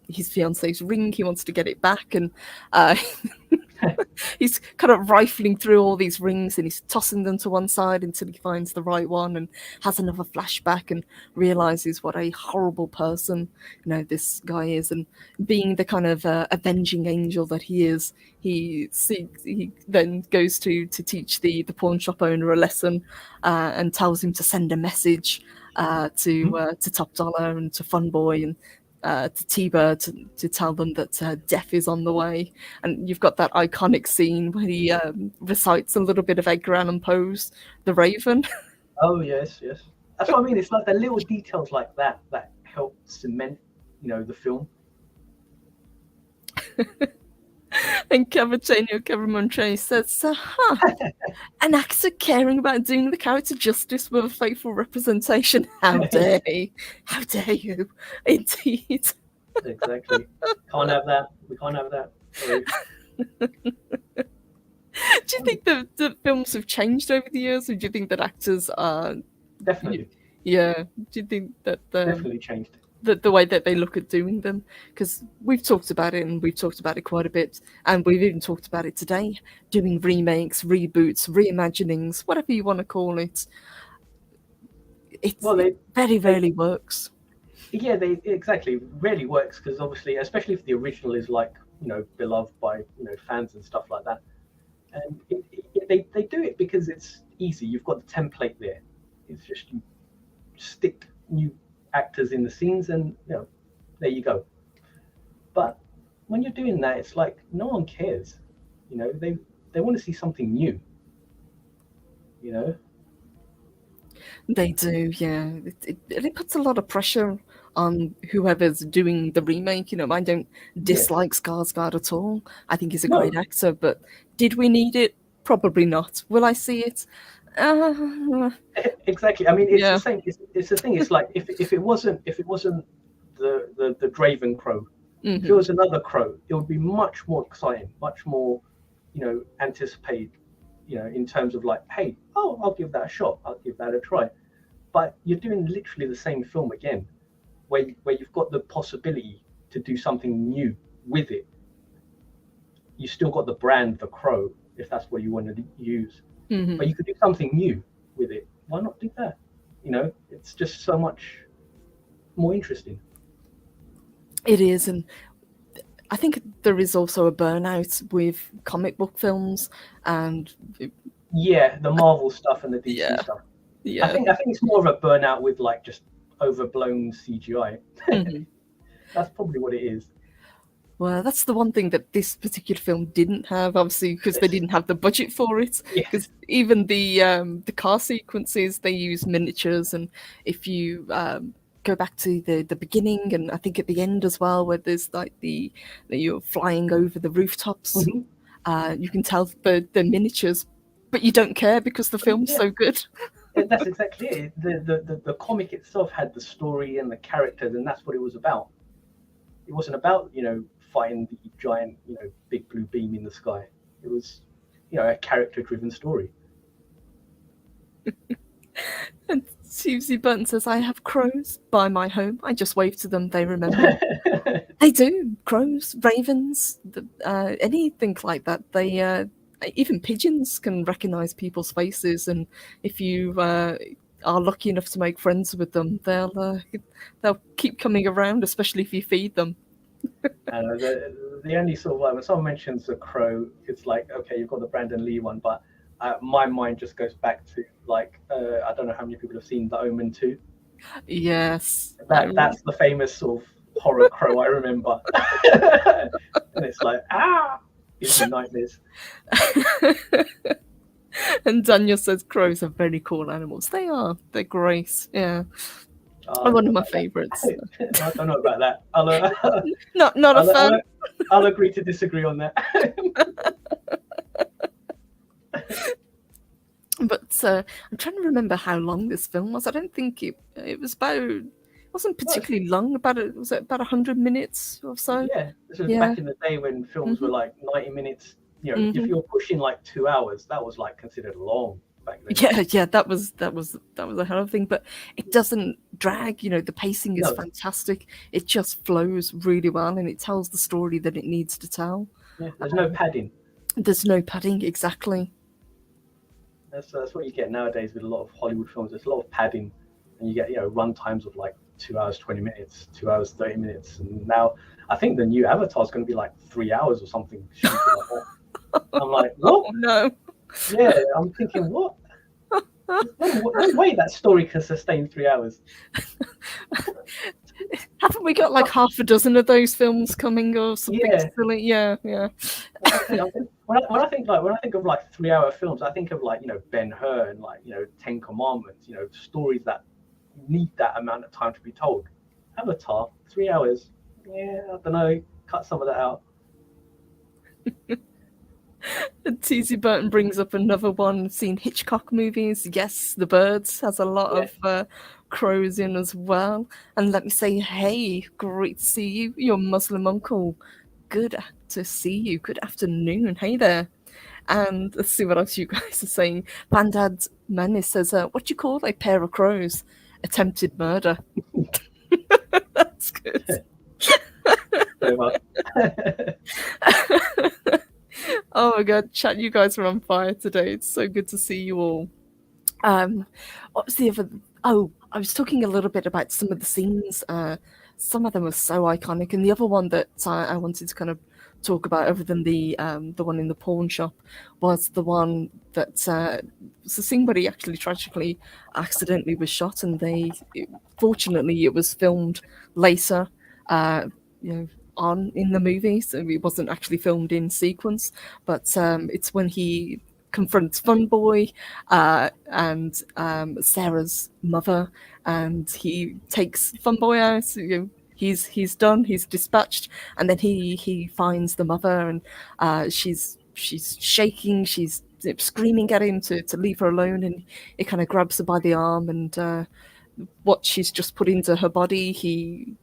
[SPEAKER 1] his fiance's ring. He wants to get it back, and uh, he's kind of rifling through all these rings and he's tossing them to one side until he finds the right one, and has another flashback and realizes what a horrible person this guy is, and being the kind of avenging angel that he is, he then goes to teach the pawn shop owner a lesson, and tells him to send a message to Top Dollar and to Fun Boy and to T-Bird to tell them that death is on the way. And you've got that iconic scene where he recites a little bit of Edgar Allan Poe's The Raven.
[SPEAKER 2] Oh yes, yes. That's what I mean. It's like the little details like that help cement, the film.
[SPEAKER 1] And Kevin Montre says, an actor caring about doing the character justice with a faithful representation. How dare he? How dare you? Indeed.
[SPEAKER 2] Exactly. Can't have that. We can't have that. Sorry.
[SPEAKER 1] Do you think the films have changed over the years, or do you think that actors are,
[SPEAKER 2] Definitely,
[SPEAKER 1] yeah, do you think that
[SPEAKER 2] definitely changed.
[SPEAKER 1] the way that they look at doing them? Because we've talked about it, and we've talked about it quite a bit, and we've even talked about it today, doing remakes, reboots, reimaginings, whatever you want to call it.
[SPEAKER 2] Well,
[SPEAKER 1] It very
[SPEAKER 2] they
[SPEAKER 1] rarely works.
[SPEAKER 2] yeah, they exactly rarely works because obviously, especially if the original is like beloved by fans and stuff like that, and they do it because it's easy. You've got the template there. It's just you stick new actors in the scenes, and there you go. But when you're doing that, it's like no one cares. They want to see something new. You know.
[SPEAKER 1] They do, yeah. It puts a lot of pressure on whoever's doing the remake. I don't
[SPEAKER 2] Yes.
[SPEAKER 1] dislike Skarsgård at all. I think he's a great
[SPEAKER 2] No.
[SPEAKER 1] actor, but did we need it? Probably not. Will I see it? Uh,
[SPEAKER 2] Exactly. I mean, it's the
[SPEAKER 1] yeah.
[SPEAKER 2] same. It's the thing. It's like if it wasn't the Draven Crow, if it
[SPEAKER 1] Hmm.
[SPEAKER 2] was another crow, it would be much more exciting, much more, anticipated, in terms of like, hey, oh, I'll give that a shot, I'll give that a try. But you're doing literally the same film again, where you've got the possibility to do something new with it. You still got the brand, the crow, if that's what you want to use,
[SPEAKER 1] Hmm.
[SPEAKER 2] but you could do something new with it. Why not do that? It's just so much more interesting.
[SPEAKER 1] It is, and I think there is also a burnout with comic book films, and
[SPEAKER 2] Yeah, the Marvel stuff and the DC
[SPEAKER 1] yeah,
[SPEAKER 2] stuff. I
[SPEAKER 1] yeah.
[SPEAKER 2] think I think it's more of a burnout with like just overblown CGI.
[SPEAKER 1] Hmm.
[SPEAKER 2] That's probably what it is.
[SPEAKER 1] Well, that's the one thing that this particular film didn't have, obviously, because they
[SPEAKER 2] Yes.
[SPEAKER 1] didn't have the budget for it.
[SPEAKER 2] Yes.
[SPEAKER 1] Because even the car sequences, they use miniatures, and if you go back to the beginning, and I think at the end as well, where there's like that you're flying over the rooftops,
[SPEAKER 2] Hmm.
[SPEAKER 1] you can tell the miniatures, but you don't care because the film's
[SPEAKER 2] Yeah.
[SPEAKER 1] so good.
[SPEAKER 2] That's exactly it. The comic itself had the story and the characters, and that's what it was about. It wasn't about fighting the giant big blue beam in the sky. It was a character driven story.
[SPEAKER 1] And Susie Button says, "I have crows by my home. I just wave to them; they remember." They do. Crows, ravens, anything like that. They even pigeons can recognize people's faces, and if you are lucky enough to make friends with them, they'll keep coming around, especially if you feed them.
[SPEAKER 2] And the only sort of like when someone mentions a crow, it's like okay, you've got the Brandon Lee one, but my mind just goes back to like I don't know how many people have seen The Omen 2.
[SPEAKER 1] Yes,
[SPEAKER 2] That's the famous sort of horror crow I remember, and it's like gives me nightmares.
[SPEAKER 1] and Daniel says crows are very cool animals. They are. They're great. Yeah,
[SPEAKER 2] I don't
[SPEAKER 1] one
[SPEAKER 2] know
[SPEAKER 1] of my
[SPEAKER 2] about
[SPEAKER 1] favorites.
[SPEAKER 2] that. I don't know about that.
[SPEAKER 1] Not a
[SPEAKER 2] I'll,
[SPEAKER 1] fan.
[SPEAKER 2] I'll, I'll agree to disagree on that.
[SPEAKER 1] But I'm trying to remember how long this film was. I don't think it was about. It wasn't
[SPEAKER 2] Well,
[SPEAKER 1] particularly long. Was it about 100 minutes or so?
[SPEAKER 2] yeah, this was
[SPEAKER 1] Yeah.
[SPEAKER 2] back in the day when films were
[SPEAKER 1] Hmm.
[SPEAKER 2] like 90 minutes. If
[SPEAKER 1] Hmm.
[SPEAKER 2] you're pushing like 2 hours, that was like considered long back then.
[SPEAKER 1] Yeah. That was a hell of a thing. But it doesn't drag. The pacing is
[SPEAKER 2] No,
[SPEAKER 1] fantastic. It just flows really well, and it tells the story that it needs to tell.
[SPEAKER 2] yeah, there's no padding.
[SPEAKER 1] There's no padding exactly.
[SPEAKER 2] That's what you get nowadays with a lot of Hollywood films. There's a lot of padding, and you get run times of like 2 hours 20 minutes, 2 hours 30 minutes, and now I think the new Avatar is going to be like 3 hours or something stupid like that. I'm like,
[SPEAKER 1] Oh
[SPEAKER 2] what?
[SPEAKER 1] no.
[SPEAKER 2] Yeah, I'm thinking, what? No way that story can sustain 3 hours.
[SPEAKER 1] Haven't we got like half a dozen of those films coming or something
[SPEAKER 2] Yeah,
[SPEAKER 1] silly? Yeah, yeah.
[SPEAKER 2] when I think of like 3 hour films, I think of like Ben Hur and like Ten Commandments. Stories that need that amount of time to be told. Avatar, 3 hours. Yeah, I don't know. Cut some of that out.
[SPEAKER 1] T.C. Burton brings up another one. Seen Hitchcock movies. Yes, The Birds has a lot
[SPEAKER 2] Yeah.
[SPEAKER 1] of crows in as well. And let me say, hey, great to see you. Your Muslim uncle. Good to see you. Good afternoon. Hey there. And let's see what else you guys are saying. Bandad Manis says, what do you call a pair of crows? Attempted murder. That's good.
[SPEAKER 2] Very well.
[SPEAKER 1] Oh my god, chat, you guys are on fire today. It's so good to see you all. What was the other? Oh, I was talking a little bit about some of the scenes. Some of them were so iconic, and the other one that I wanted to kind of talk about, other than the one in the pawn shop, was the one that was the scene where he actually tragically, accidentally was shot, and fortunately, it was filmed later. You know, on in the movie, so it wasn't actually filmed in sequence. But it's when he confronts Funboy and Sarah's mother, and he takes Funboy out. He's done. He's dispatched, and then he finds the mother, and she's shaking. She's screaming at him to leave her alone, and he kind of grabs her by the arm, and what she's just put into her body,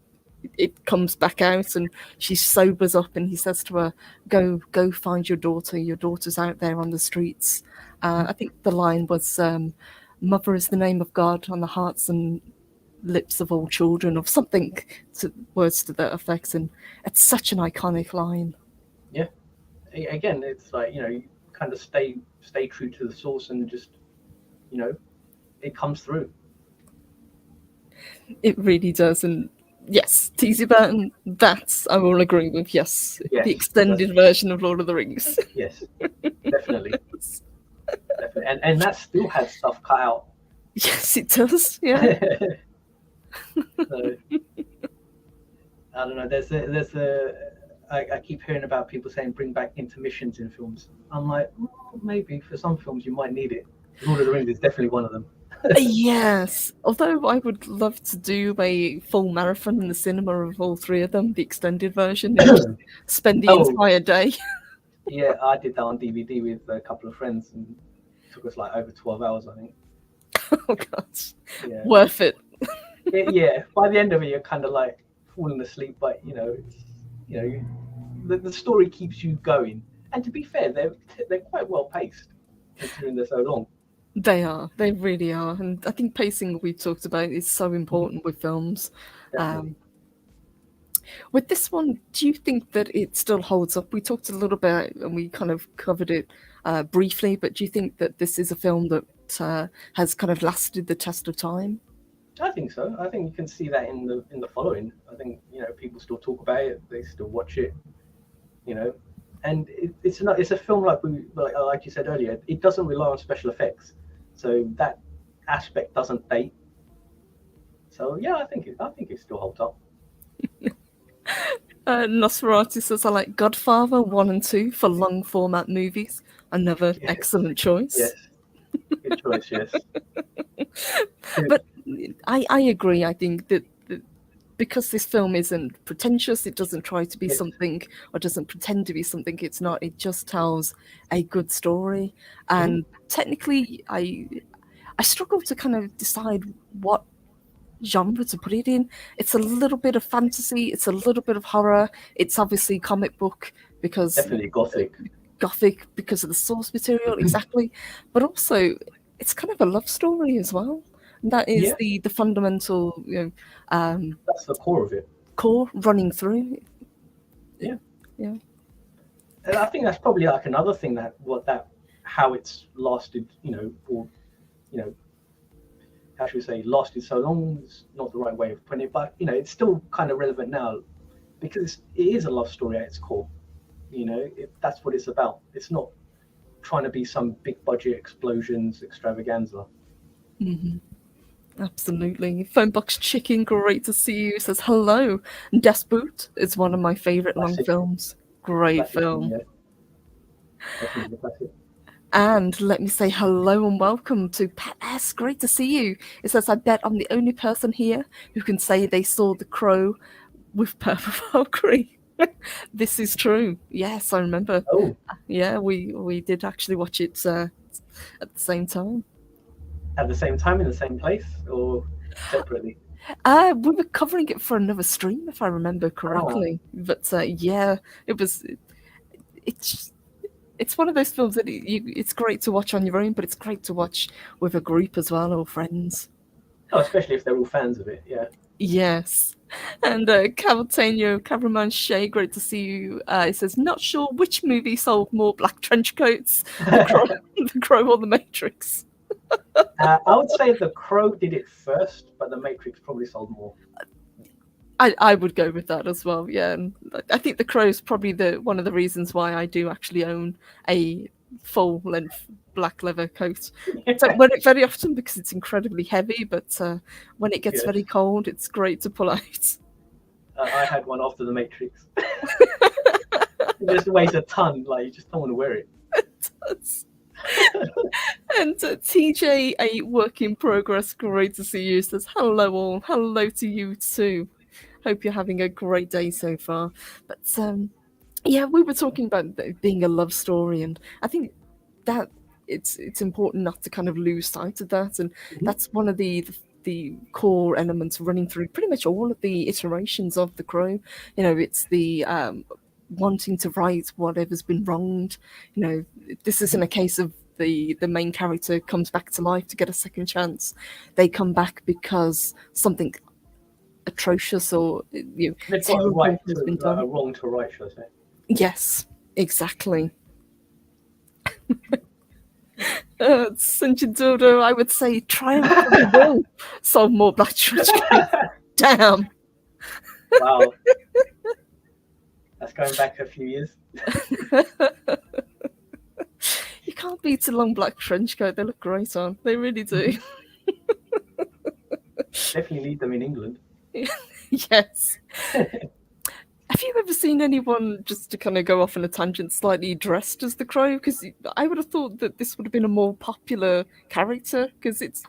[SPEAKER 1] it comes back out, and she sobers up, and he says to her, go find your daughter. Your daughter's out there on the streets. I think the line was, mother is the name of God on the hearts and lips of all children, or something, words to that effect. And it's such an iconic line.
[SPEAKER 2] Yeah. Again, it's like you kind of stay true to the source, and just it comes through.
[SPEAKER 1] It really does. And yes, T.C. Burton, that I will agree with. Yes,
[SPEAKER 2] Yes,
[SPEAKER 1] the extended version of Lord of the Rings.
[SPEAKER 2] yes, definitely, definitely, and that still had stuff cut out.
[SPEAKER 1] Yes, it does. Yeah.
[SPEAKER 2] So, I don't know. There's a I keep hearing about people saying bring back intermissions in films. I'm like, maybe for some films you might need it. Lord of the Rings is definitely one of them.
[SPEAKER 1] Yes, although I would love to do a full marathon in the cinema of all three of them, the extended version, and just spend the
[SPEAKER 2] Oh,
[SPEAKER 1] entire day.
[SPEAKER 2] yeah, I did that on DVD with a couple of friends, and it took us like over 12 hours, I think.
[SPEAKER 1] Oh gosh,
[SPEAKER 2] Yeah,
[SPEAKER 1] worth it.
[SPEAKER 2] yeah. By the end of it, you're kind of like falling asleep, but the story keeps you going. And to be fair, they're quite well paced, considering they're so long.
[SPEAKER 1] They are, they really are, and I think pacing we've talked about is so
[SPEAKER 2] Mhm.
[SPEAKER 1] important with films.
[SPEAKER 2] Definitely.
[SPEAKER 1] Um, with this one, do you think that it still holds up? We talked a little bit and we kind of covered it briefly, but do you think that this is a film that has kind of lasted the test of time?
[SPEAKER 2] I think so. I think you can see that in the following. I think people still talk about it. They still watch it. You know, and it's a film like you said earlier. It doesn't rely on special effects, so that aspect doesn't date. So yeah, I think it still holds up.
[SPEAKER 1] Nosferatu says, I like Godfather 1 and 2 for long format movies. Another
[SPEAKER 2] Yes,
[SPEAKER 1] excellent choice.
[SPEAKER 2] yes, good choice. Yes. Good.
[SPEAKER 1] But I agree. I think that because this film isn't pretentious, it doesn't try to be
[SPEAKER 2] Yes.
[SPEAKER 1] something or doesn't pretend to be something it's not. It just tells a good story.
[SPEAKER 2] Mhm.
[SPEAKER 1] And technically, I struggle to kind of decide what genre to put it in. It's a little bit of fantasy, it's a little bit of horror, it's obviously comic book because
[SPEAKER 2] Definitely gothic.
[SPEAKER 1] gothic because of the source material, exactly. But also it's kind of a love story as well. And that is
[SPEAKER 2] Yeah,
[SPEAKER 1] the fundamental
[SPEAKER 2] that's the core of it.
[SPEAKER 1] core running through.
[SPEAKER 2] Yeah,
[SPEAKER 1] Yeah.
[SPEAKER 2] and I think that's probably like another thing that what that how it's lasted. Or you know, how should we say, lasted so long is not the right way of putting it, but it's still kind of relevant now because it is a love story at its core. That's what it's about. It's not trying to be some big budget explosions extravaganza.
[SPEAKER 1] Absolutely. Phonebox Chicken, great to see you. Says hello. Despot is one of my favorite long
[SPEAKER 2] Classic,
[SPEAKER 1] films. Great
[SPEAKER 2] classic film,
[SPEAKER 1] film.
[SPEAKER 2] yeah, definitely a classic.
[SPEAKER 1] And let me say hello and welcome to Pat S. Great to see you. It says, I bet I'm the only person here who can say they saw The Crow with Purple Valkyrie. This is true. Yes, I remember.
[SPEAKER 2] Oh,
[SPEAKER 1] Yeah, we did actually watch it at the same time.
[SPEAKER 2] at the same time in the same place or separately?
[SPEAKER 1] We were covering it for another stream, if I remember
[SPEAKER 2] Ah,
[SPEAKER 1] correctly. But yeah, it was. It's it's one of those films that it's great to watch on your own, but it's great to watch with a group as well or friends.
[SPEAKER 2] oh, especially if they're all fans of it. Yeah.
[SPEAKER 1] Yes. And Cavaltano, Cameraman Shay, great to see you. It says, not sure which movie sold more black trench coats, The Crow, the Crow or The Matrix.
[SPEAKER 2] I would say The Crow did it first, but The Matrix probably sold more.
[SPEAKER 1] I would go with that as well. Yeah, and I think The Crow is probably the one of the reasons why I do actually own a full length black leather coat. Don't wear it very often because it's incredibly heavy, but when it gets
[SPEAKER 2] Yes.
[SPEAKER 1] very cold, it's great to pull out.
[SPEAKER 2] I had one after The Matrix. It just weighs a ton. Like you just don't want to wear it.
[SPEAKER 1] And TJ, a work in progress, great to see you. Says hello all, hello to you too. Hope you're having a great day so far. But yeah, we were talking about being a love story, and I think that it's important not to kind of lose sight of that, and
[SPEAKER 2] Mhm.
[SPEAKER 1] that's one of the core elements running through pretty much all of the iterations of the Crow. It's the wanting to right whatever's been wronged. This isn't
[SPEAKER 2] Mhm.
[SPEAKER 1] a case of the main character comes back to life to get a second chance. They come back because something atrocious or
[SPEAKER 2] They've got a
[SPEAKER 1] terrible
[SPEAKER 2] right
[SPEAKER 1] has
[SPEAKER 2] to
[SPEAKER 1] been done.
[SPEAKER 2] a wrong to right, should I say?
[SPEAKER 1] Yes, exactly. Sinjin Dodo, I would say Triumph of the Will sold more black trash cakes. Damn.
[SPEAKER 2] Wow, that's going back a few years.
[SPEAKER 1] You can't beat a long black trench coat. They look great on. They really do.
[SPEAKER 2] Mhm. Definitely need them in England.
[SPEAKER 1] Yes. Have you ever seen anyone, just to kind of go off on a tangent, slightly dressed as the Crow? Because I would have thought that this would have been a more popular character. Because it's,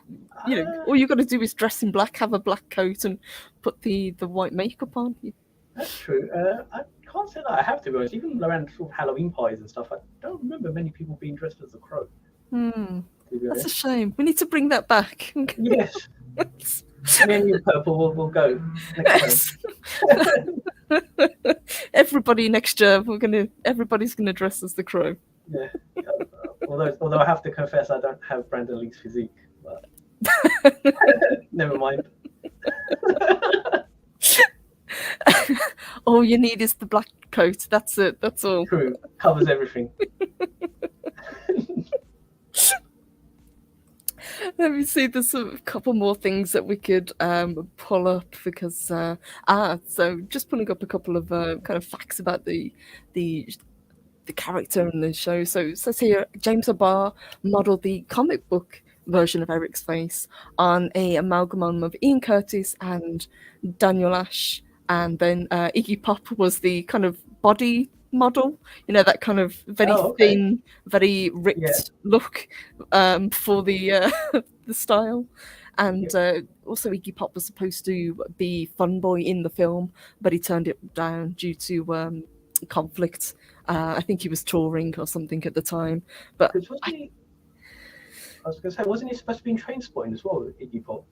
[SPEAKER 2] Uh,
[SPEAKER 1] all you got to do is dress in black, have a black coat, and put the white makeup on.
[SPEAKER 2] that's true. I can't say that I have to be honest. Even around sort of Halloween parties and stuff, I don't remember many people being dressed as a crow. To be
[SPEAKER 1] That's a
[SPEAKER 2] honest.
[SPEAKER 1] shame. We need to bring that back.
[SPEAKER 2] Yes, me and you, Purple, will go next time.
[SPEAKER 1] Everybody next year, everybody's gonna dress as the Crow.
[SPEAKER 2] Yeah. Although I have to confess, I don't have Brandon Lee's physique. But never mind.
[SPEAKER 1] All you need is the black coat. That's it. That's all.
[SPEAKER 2] True, covers everything.
[SPEAKER 1] Let me see. There's a couple more things that we could pull up because so just pulling up a couple of kind of facts about the character in the show. So it says here James O'Barr modelled the comic book version of Eric's face on a amalgam of Ian Curtis and Daniel Ash, and then Iggy Pop was the kind of body model, that kind of very thin, very ripped look for the the style. And also Iggy Pop was supposed to be Fun Boy in the film, but he turned it down due to conflict. I think he was touring or something at the time. But
[SPEAKER 2] I was going to say, wasn't he supposed to be in Trainspotting as well, Iggy Pop?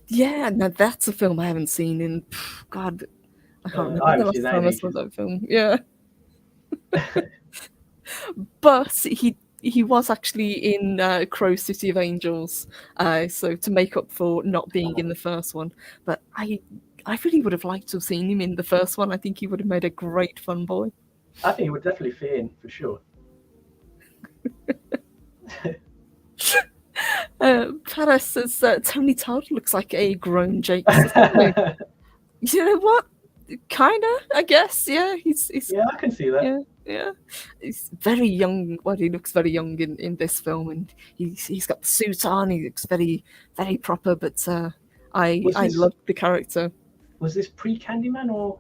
[SPEAKER 1] Yeah, now that's a film I haven't seen in, God, I can't remember the last time I saw that film. Yeah. But he was actually in Crow City of Angels, so to make up for not being in the first one. But I really would have liked to have seen him in the first one. I think he would have made a great Fun Boy.
[SPEAKER 2] I think he would definitely fit in for sure.
[SPEAKER 1] Paris says Tony Todd looks like a grown Jake. You know what? Kinda, I guess. Yeah, he's
[SPEAKER 2] yeah, I can see that.
[SPEAKER 1] Yeah. He's very young. Well, he looks very young in this film, and he's got the suit on. He looks very, very proper. But I love the character.
[SPEAKER 2] Was this pre-Candyman or?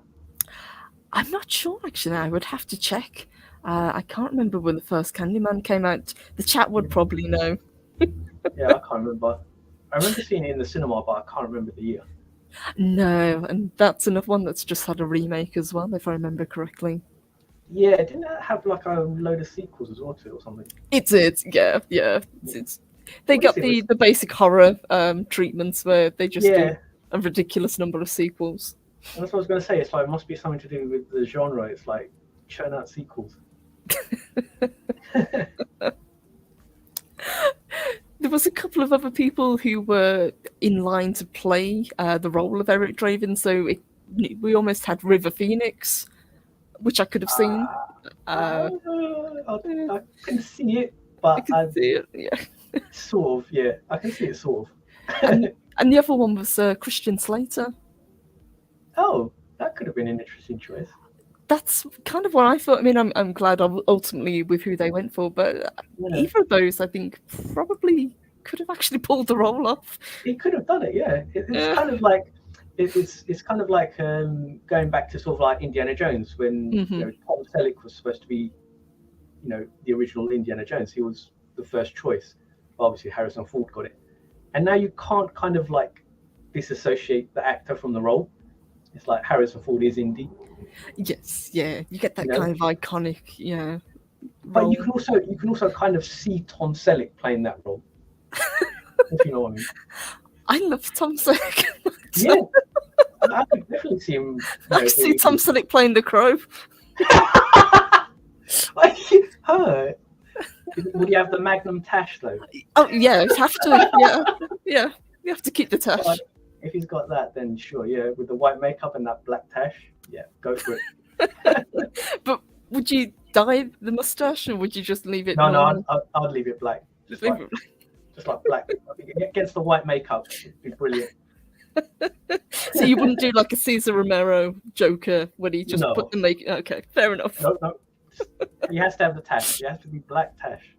[SPEAKER 1] I'm not sure actually. I would have to check. I can't remember when the first Candyman came out. The chat would probably know.
[SPEAKER 2] Yeah, I can't remember. I remember seeing it in the cinema, but I can't remember the year.
[SPEAKER 1] No, and that's another one that's just had a remake as well, if I remember correctly.
[SPEAKER 2] Yeah, didn't that have like a load of sequels as well to it or something?
[SPEAKER 1] It did, yeah. They got the basic horror treatments where they just do a ridiculous number of sequels.
[SPEAKER 2] And that's what I was going to say. It's like, it must be something to do with the genre. It's like churn out sequels.
[SPEAKER 1] There was a couple of other people who were in line to play the role of Eric Draven, so we almost had River Phoenix, which I could have seen.
[SPEAKER 2] I can see it, but
[SPEAKER 1] I can see it, yeah.
[SPEAKER 2] Sort of, yeah. I can see it, sort of.
[SPEAKER 1] and the other one was Christian Slater.
[SPEAKER 2] Oh, that could have been an interesting choice.
[SPEAKER 1] That's kind of what I thought. I mean, I'm glad ultimately with who they went for, but either of those, I think, probably could have actually pulled the role off.
[SPEAKER 2] He could have done it, yeah. It's kind of like it's kind of like going back to sort of like Indiana Jones when Tom Selleck was supposed to be, the original Indiana Jones. He was the first choice. Obviously, Harrison Ford got it, and now you can't kind of like disassociate the actor from the role. It's like Harrison Ford is Indy.
[SPEAKER 1] Yes, yeah, you get that kind of iconic, yeah.
[SPEAKER 2] But you can also kind of see Tom Selleck playing that role. If you know what I mean.
[SPEAKER 1] I love Tom Selleck.
[SPEAKER 2] Yeah, I could definitely see him.
[SPEAKER 1] I could see Tom Selleck playing the Crow.
[SPEAKER 2] Would he have the Magnum tash though?
[SPEAKER 1] Oh yeah, you have to. Yeah, you have to keep the tash.
[SPEAKER 2] If he's got that, then sure, yeah, with the white makeup and that black tash, yeah, go for it.
[SPEAKER 1] But would you dye the mustache, or would you just leave it?
[SPEAKER 2] No, I'd leave it black. Just like black. Against the white makeup, it'd be brilliant.
[SPEAKER 1] So you wouldn't do like a Cesar Romero Joker when he just put the makeup? Okay, fair enough.
[SPEAKER 2] No. He has to have the tash. He has to be black tash.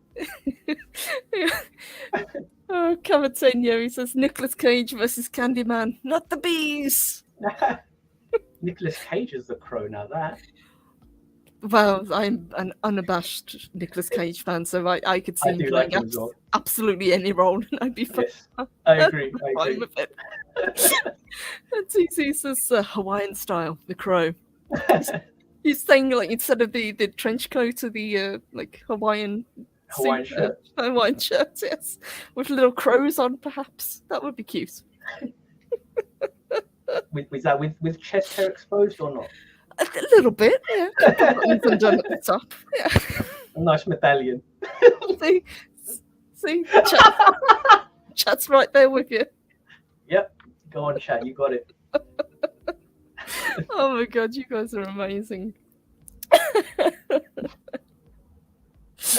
[SPEAKER 1] Oh, Cavatenio, he says Nicolas Cage versus Candyman, not the bees.
[SPEAKER 2] Nicolas Cage is the Crow now. That
[SPEAKER 1] Well, I'm an unabashed Nicolas Cage fan, so I could see
[SPEAKER 2] I
[SPEAKER 1] him
[SPEAKER 2] do like
[SPEAKER 1] playing
[SPEAKER 2] him as well.
[SPEAKER 1] absolutely any role, and I'd be fine,
[SPEAKER 2] Yes, I agree. I
[SPEAKER 1] fine
[SPEAKER 2] agree.
[SPEAKER 1] with it. And TC says Hawaiian style, the Crow. He's saying like instead of the trench coat or the like Hawaiian suit,
[SPEAKER 2] Hawaiian shirt.
[SPEAKER 1] Hawaiian shirt, yes, with little crows on, perhaps that would be cute.
[SPEAKER 2] With that with chest hair exposed or not?
[SPEAKER 1] A little bit, yeah. A couple of buttons undone at the top. Yeah.
[SPEAKER 2] A nice medallion.
[SPEAKER 1] see, see, chat's right there with you.
[SPEAKER 2] Yep. Go on, chat. You got it.
[SPEAKER 1] Oh my god, you guys are amazing.
[SPEAKER 2] There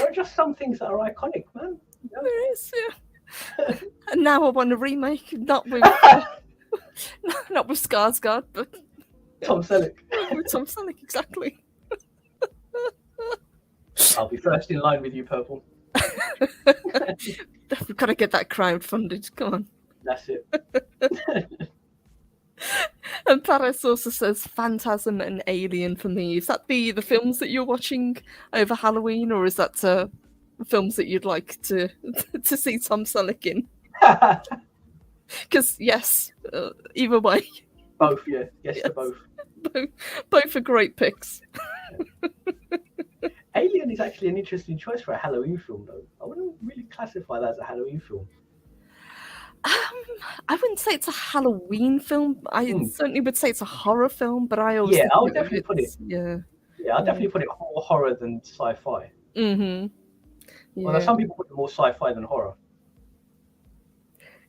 [SPEAKER 2] are just some things that are iconic, man. Yeah.
[SPEAKER 1] There is, yeah. And now I want a remake, not with not with Skarsgård, but
[SPEAKER 2] Tom Selleck.
[SPEAKER 1] with Tom Selleck, exactly.
[SPEAKER 2] I'll be first in line with you, Purple.
[SPEAKER 1] We've got to get that crowdfunded. Come on.
[SPEAKER 2] That's it.
[SPEAKER 1] And Paris also says Phantasm and Alien for me. Is that the films that you're watching over Halloween, or is that films that you'd like to see Tom Selleck in? Because yes, either way.
[SPEAKER 2] Both, yeah. Yes, to both.
[SPEAKER 1] Both are great picks.
[SPEAKER 2] Alien is actually an interesting choice for a Halloween film, though. I wouldn't really classify that as a Halloween film.
[SPEAKER 1] I wouldn't say it's a Halloween film. I certainly would say it's a horror film, but I always
[SPEAKER 2] I would definitely put it.
[SPEAKER 1] Yeah,
[SPEAKER 2] I'd definitely put it more horror than sci-fi.
[SPEAKER 1] Mm-hmm. Yeah.
[SPEAKER 2] Although some people put it more sci-fi than horror.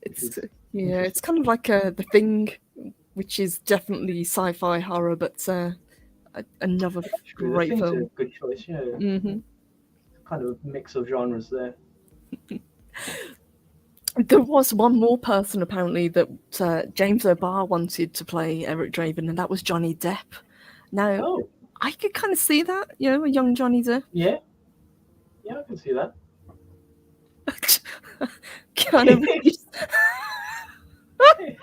[SPEAKER 1] It's kind of like The Thing, which is definitely sci-fi horror, but another great
[SPEAKER 2] The Thing's
[SPEAKER 1] film.
[SPEAKER 2] a good choice, yeah.
[SPEAKER 1] Mm-hmm.
[SPEAKER 2] Kind of a mix of genres there.
[SPEAKER 1] There was one more person apparently that James O'Barr wanted to play Eric Draven, and that was Johnny Depp. Now, I could kind of see that, a young Johnny Depp.
[SPEAKER 2] Yeah, I can see that.
[SPEAKER 1] Keanu Reeves.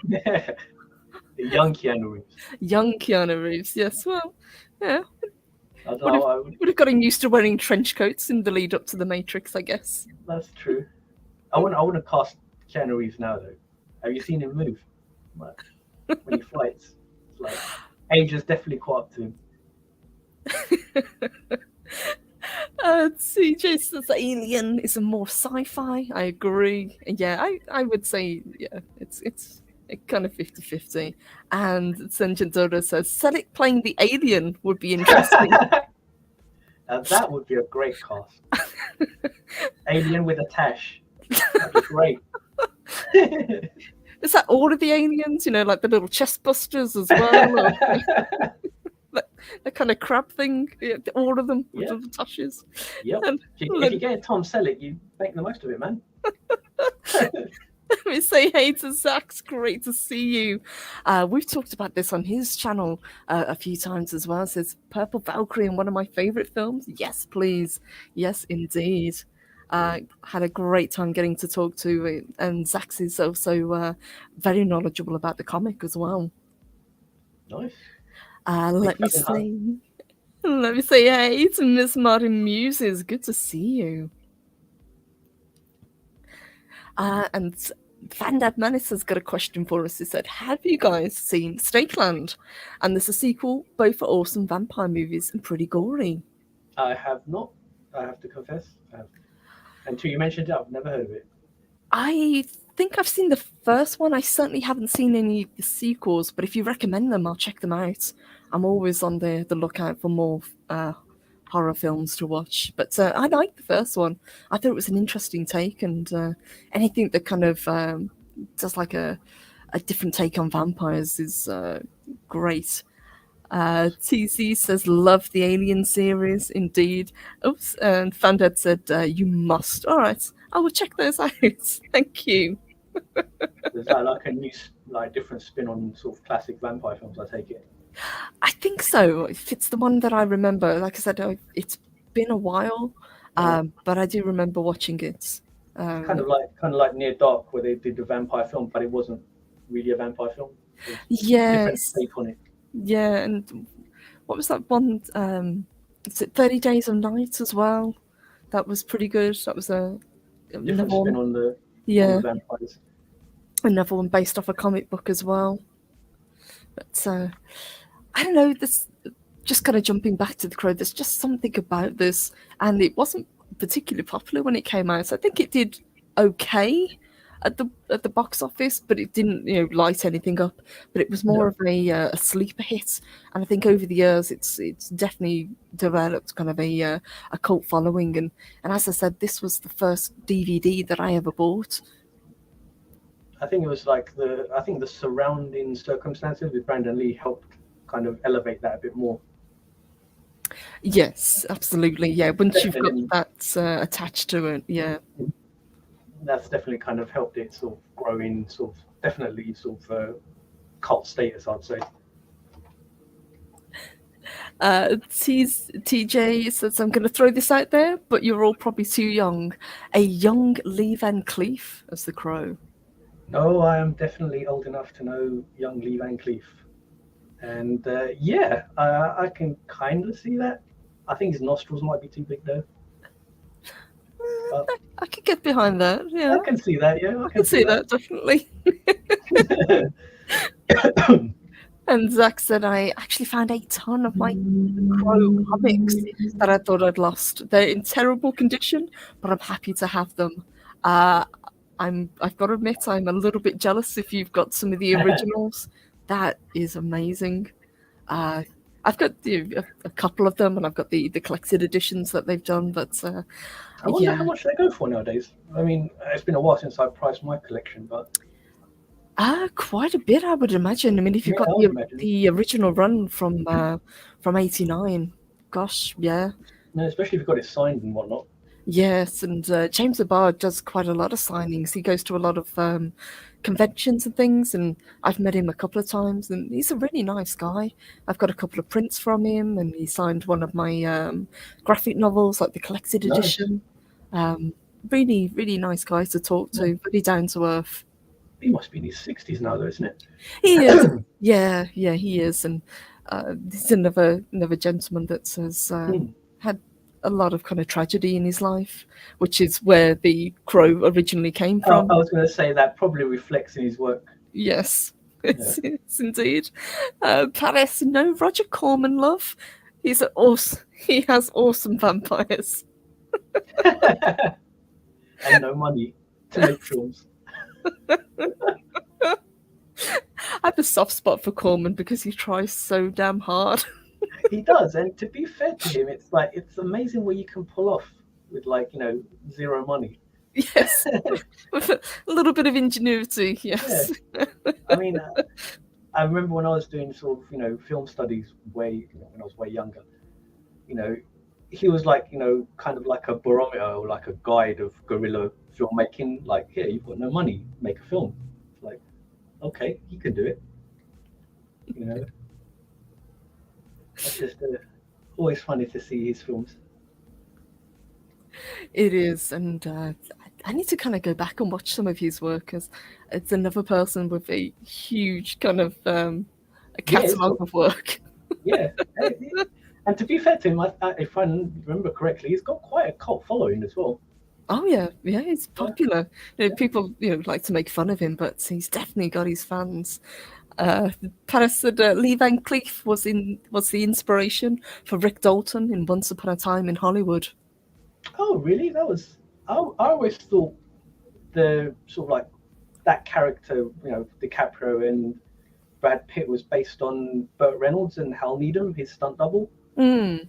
[SPEAKER 2] Yeah. The young Keanu Reeves.
[SPEAKER 1] Young Keanu Reeves, yes. Well, yeah.
[SPEAKER 2] I don't know.
[SPEAKER 1] Would have gotten used to wearing trench coats in the lead up to The Matrix, I guess.
[SPEAKER 2] That's true. I wouldn't cast Keanu Reeves now, though. Have you seen him move? Like, when he fights, it's like age has definitely caught up to him.
[SPEAKER 1] CJ says Alien is a more sci-fi. I agree. Yeah, I would say it's kind of 50-50. And Senjin Dodo says Selleck playing the alien would be interesting.
[SPEAKER 2] Now that would be a great cast. Alien with a tash. That'd be great.
[SPEAKER 1] Is that all of the aliens? Like the little chest busters as well? That kind of crab thing? Yeah, all of them with the tashes?
[SPEAKER 2] Yep. If you get Tom Selleck, you make the most of it, man.
[SPEAKER 1] Let me say hey to Zach. Great to see you. We've talked about this on his channel a few times as well. It says Purple Valkyrie in one of my favorite films. Yes, please. Yes, indeed. Had a great time getting to talk to it. And Zach is also very knowledgeable about the comic as well.
[SPEAKER 2] Nice.
[SPEAKER 1] Let me say hey to Miss Martin Muses. Good to see you. And Fandad Manis has got a question for us. He said, have you guys seen Snakeland? And there's a sequel. Both are awesome vampire movies and pretty gory.
[SPEAKER 2] I have not. I have to confess. Until you mentioned it, I've never heard of it.
[SPEAKER 1] I think I've seen the first one. I certainly haven't seen any of the sequels, but if you recommend them, I'll check them out. I'm always on the lookout for more horror films to watch. But I liked the first one. I thought it was an interesting take, and anything that kind of does like a different take on vampires is great. TC says, love the Alien series, indeed. Oops, and Fandad said, you must. All right, I will check those out. Thank you.
[SPEAKER 2] Is that like a new, different spin on sort of classic vampire films, I take it?
[SPEAKER 1] I think so. If it's the one that I remember, like I said, it's been a while, but I do remember watching it.
[SPEAKER 2] Kind of like Near Dark, where they did the vampire film, but it wasn't really a vampire film.
[SPEAKER 1] Yes.
[SPEAKER 2] Different take on it.
[SPEAKER 1] Yeah, and what was that one? Is it 30 Days of Night as well? That was pretty good. That was another
[SPEAKER 2] Different spin
[SPEAKER 1] one.
[SPEAKER 2] on the
[SPEAKER 1] Yeah,
[SPEAKER 2] vampires.
[SPEAKER 1] another one based off a comic book as well. But I don't know. This just kind of jumping back to The Crow. There's just something about this, and it wasn't particularly popular when it came out. I think it did okay at the box office, but it didn't light anything up. But it was more
[SPEAKER 2] No,
[SPEAKER 1] of a sleeper hit, and I think over the years it's definitely developed kind of a cult following. And as I said, this was the first DVD that I ever bought.
[SPEAKER 2] I think it was like I think the surrounding circumstances with Brandon Lee helped kind of elevate that a bit more.
[SPEAKER 1] Yes, absolutely. Yeah, once you've got
[SPEAKER 2] Definitely,
[SPEAKER 1] that attached to it, yeah.
[SPEAKER 2] that's definitely kind of helped it sort of grow in sort of definitely sort of cult status, I'd say.
[SPEAKER 1] TJ says, I'm going to throw this out there, but you're all probably too young. A young Lee Van Cleef as the Crow.
[SPEAKER 2] No, I am definitely old enough to know young Lee Van Cleef. And yeah, I can kind of see that. I think his nostrils might be too big though, but
[SPEAKER 1] I could get behind that. Yeah,
[SPEAKER 2] I can see that. Yeah, I
[SPEAKER 1] I
[SPEAKER 2] can
[SPEAKER 1] can
[SPEAKER 2] see
[SPEAKER 1] see that definitely.
[SPEAKER 2] that.
[SPEAKER 1] And Zach said, I actually found a ton of my Crow comics that I thought I'd lost. They're in terrible condition, but I'm happy to have them. Uh, I've got to admit, I'm a little bit jealous if you've got some of the originals. That is amazing. Uh, I've got a couple of them, and I've got the collected editions that they've done. But
[SPEAKER 2] I wonder
[SPEAKER 1] yeah,
[SPEAKER 2] how much they go for nowadays. I mean, it's been a while since I priced my collection, but
[SPEAKER 1] quite a bit, I would imagine. I mean, if you've
[SPEAKER 2] yeah,
[SPEAKER 1] got
[SPEAKER 2] I would imagine.
[SPEAKER 1] the original run from '89, gosh, yeah.
[SPEAKER 2] No, especially if you've got it signed and whatnot.
[SPEAKER 1] Yes, and James Abard does quite a lot of signings. He goes to a lot of conventions and things, and I've met him a couple of times, and he's a really nice guy. I've got a couple of prints from him, and he signed one of my graphic novels, like the collected
[SPEAKER 2] Nice.
[SPEAKER 1] edition. Um, really, really nice guy to talk
[SPEAKER 2] Yeah.
[SPEAKER 1] to, pretty down to earth.
[SPEAKER 2] He must be in his 60s now, though, isn't
[SPEAKER 1] He is,
[SPEAKER 2] it?
[SPEAKER 1] yeah, yeah, he is, and he's another gentleman that has
[SPEAKER 2] Hmm.
[SPEAKER 1] had a lot of kind of tragedy in his life, which is where the Crow originally came
[SPEAKER 2] I
[SPEAKER 1] from.
[SPEAKER 2] was going to say that probably reflects in his work.
[SPEAKER 1] Yes,
[SPEAKER 2] Yeah.
[SPEAKER 1] it's indeed. Paris, no Roger Corman love. He's awesome. He has awesome vampires.
[SPEAKER 2] And no money to make films.
[SPEAKER 1] I have a soft spot for Corman because he tries so damn hard.
[SPEAKER 2] He does, and to be fair to him, it's like it's amazing what you can pull off with like zero money.
[SPEAKER 1] Yes, with a little bit of ingenuity.
[SPEAKER 2] Yeah,
[SPEAKER 1] Yes.
[SPEAKER 2] I mean, I remember when I was doing sort of film studies when I was way younger. You know, he was like kind of like a barometer or like a guide of guerrilla filmmaking. Like, here you've got no money, make a film. It's like, okay, he can do it. You know, that's just always funny to see his films.
[SPEAKER 1] It is, and I need to kind of go back and watch some of his work because it's another person with a huge kind of a
[SPEAKER 2] Yeah, it's got
[SPEAKER 1] catalogue of work.
[SPEAKER 2] yeah. And to be fair to him, if I remember correctly, he's got quite a cult following as well.
[SPEAKER 1] Oh yeah, yeah, he's
[SPEAKER 2] Yeah,
[SPEAKER 1] popular.
[SPEAKER 2] yeah.
[SPEAKER 1] People like to make fun of him, but he's definitely got his fans. Paris said Lee Van Cleef was the inspiration for Rick Dalton in Once Upon a Time in Hollywood.
[SPEAKER 2] Oh, really? That was. I always thought the sort of like that character, DiCaprio and Brad Pitt was based on Burt Reynolds and Hal Needham, his stunt double.
[SPEAKER 1] Mm.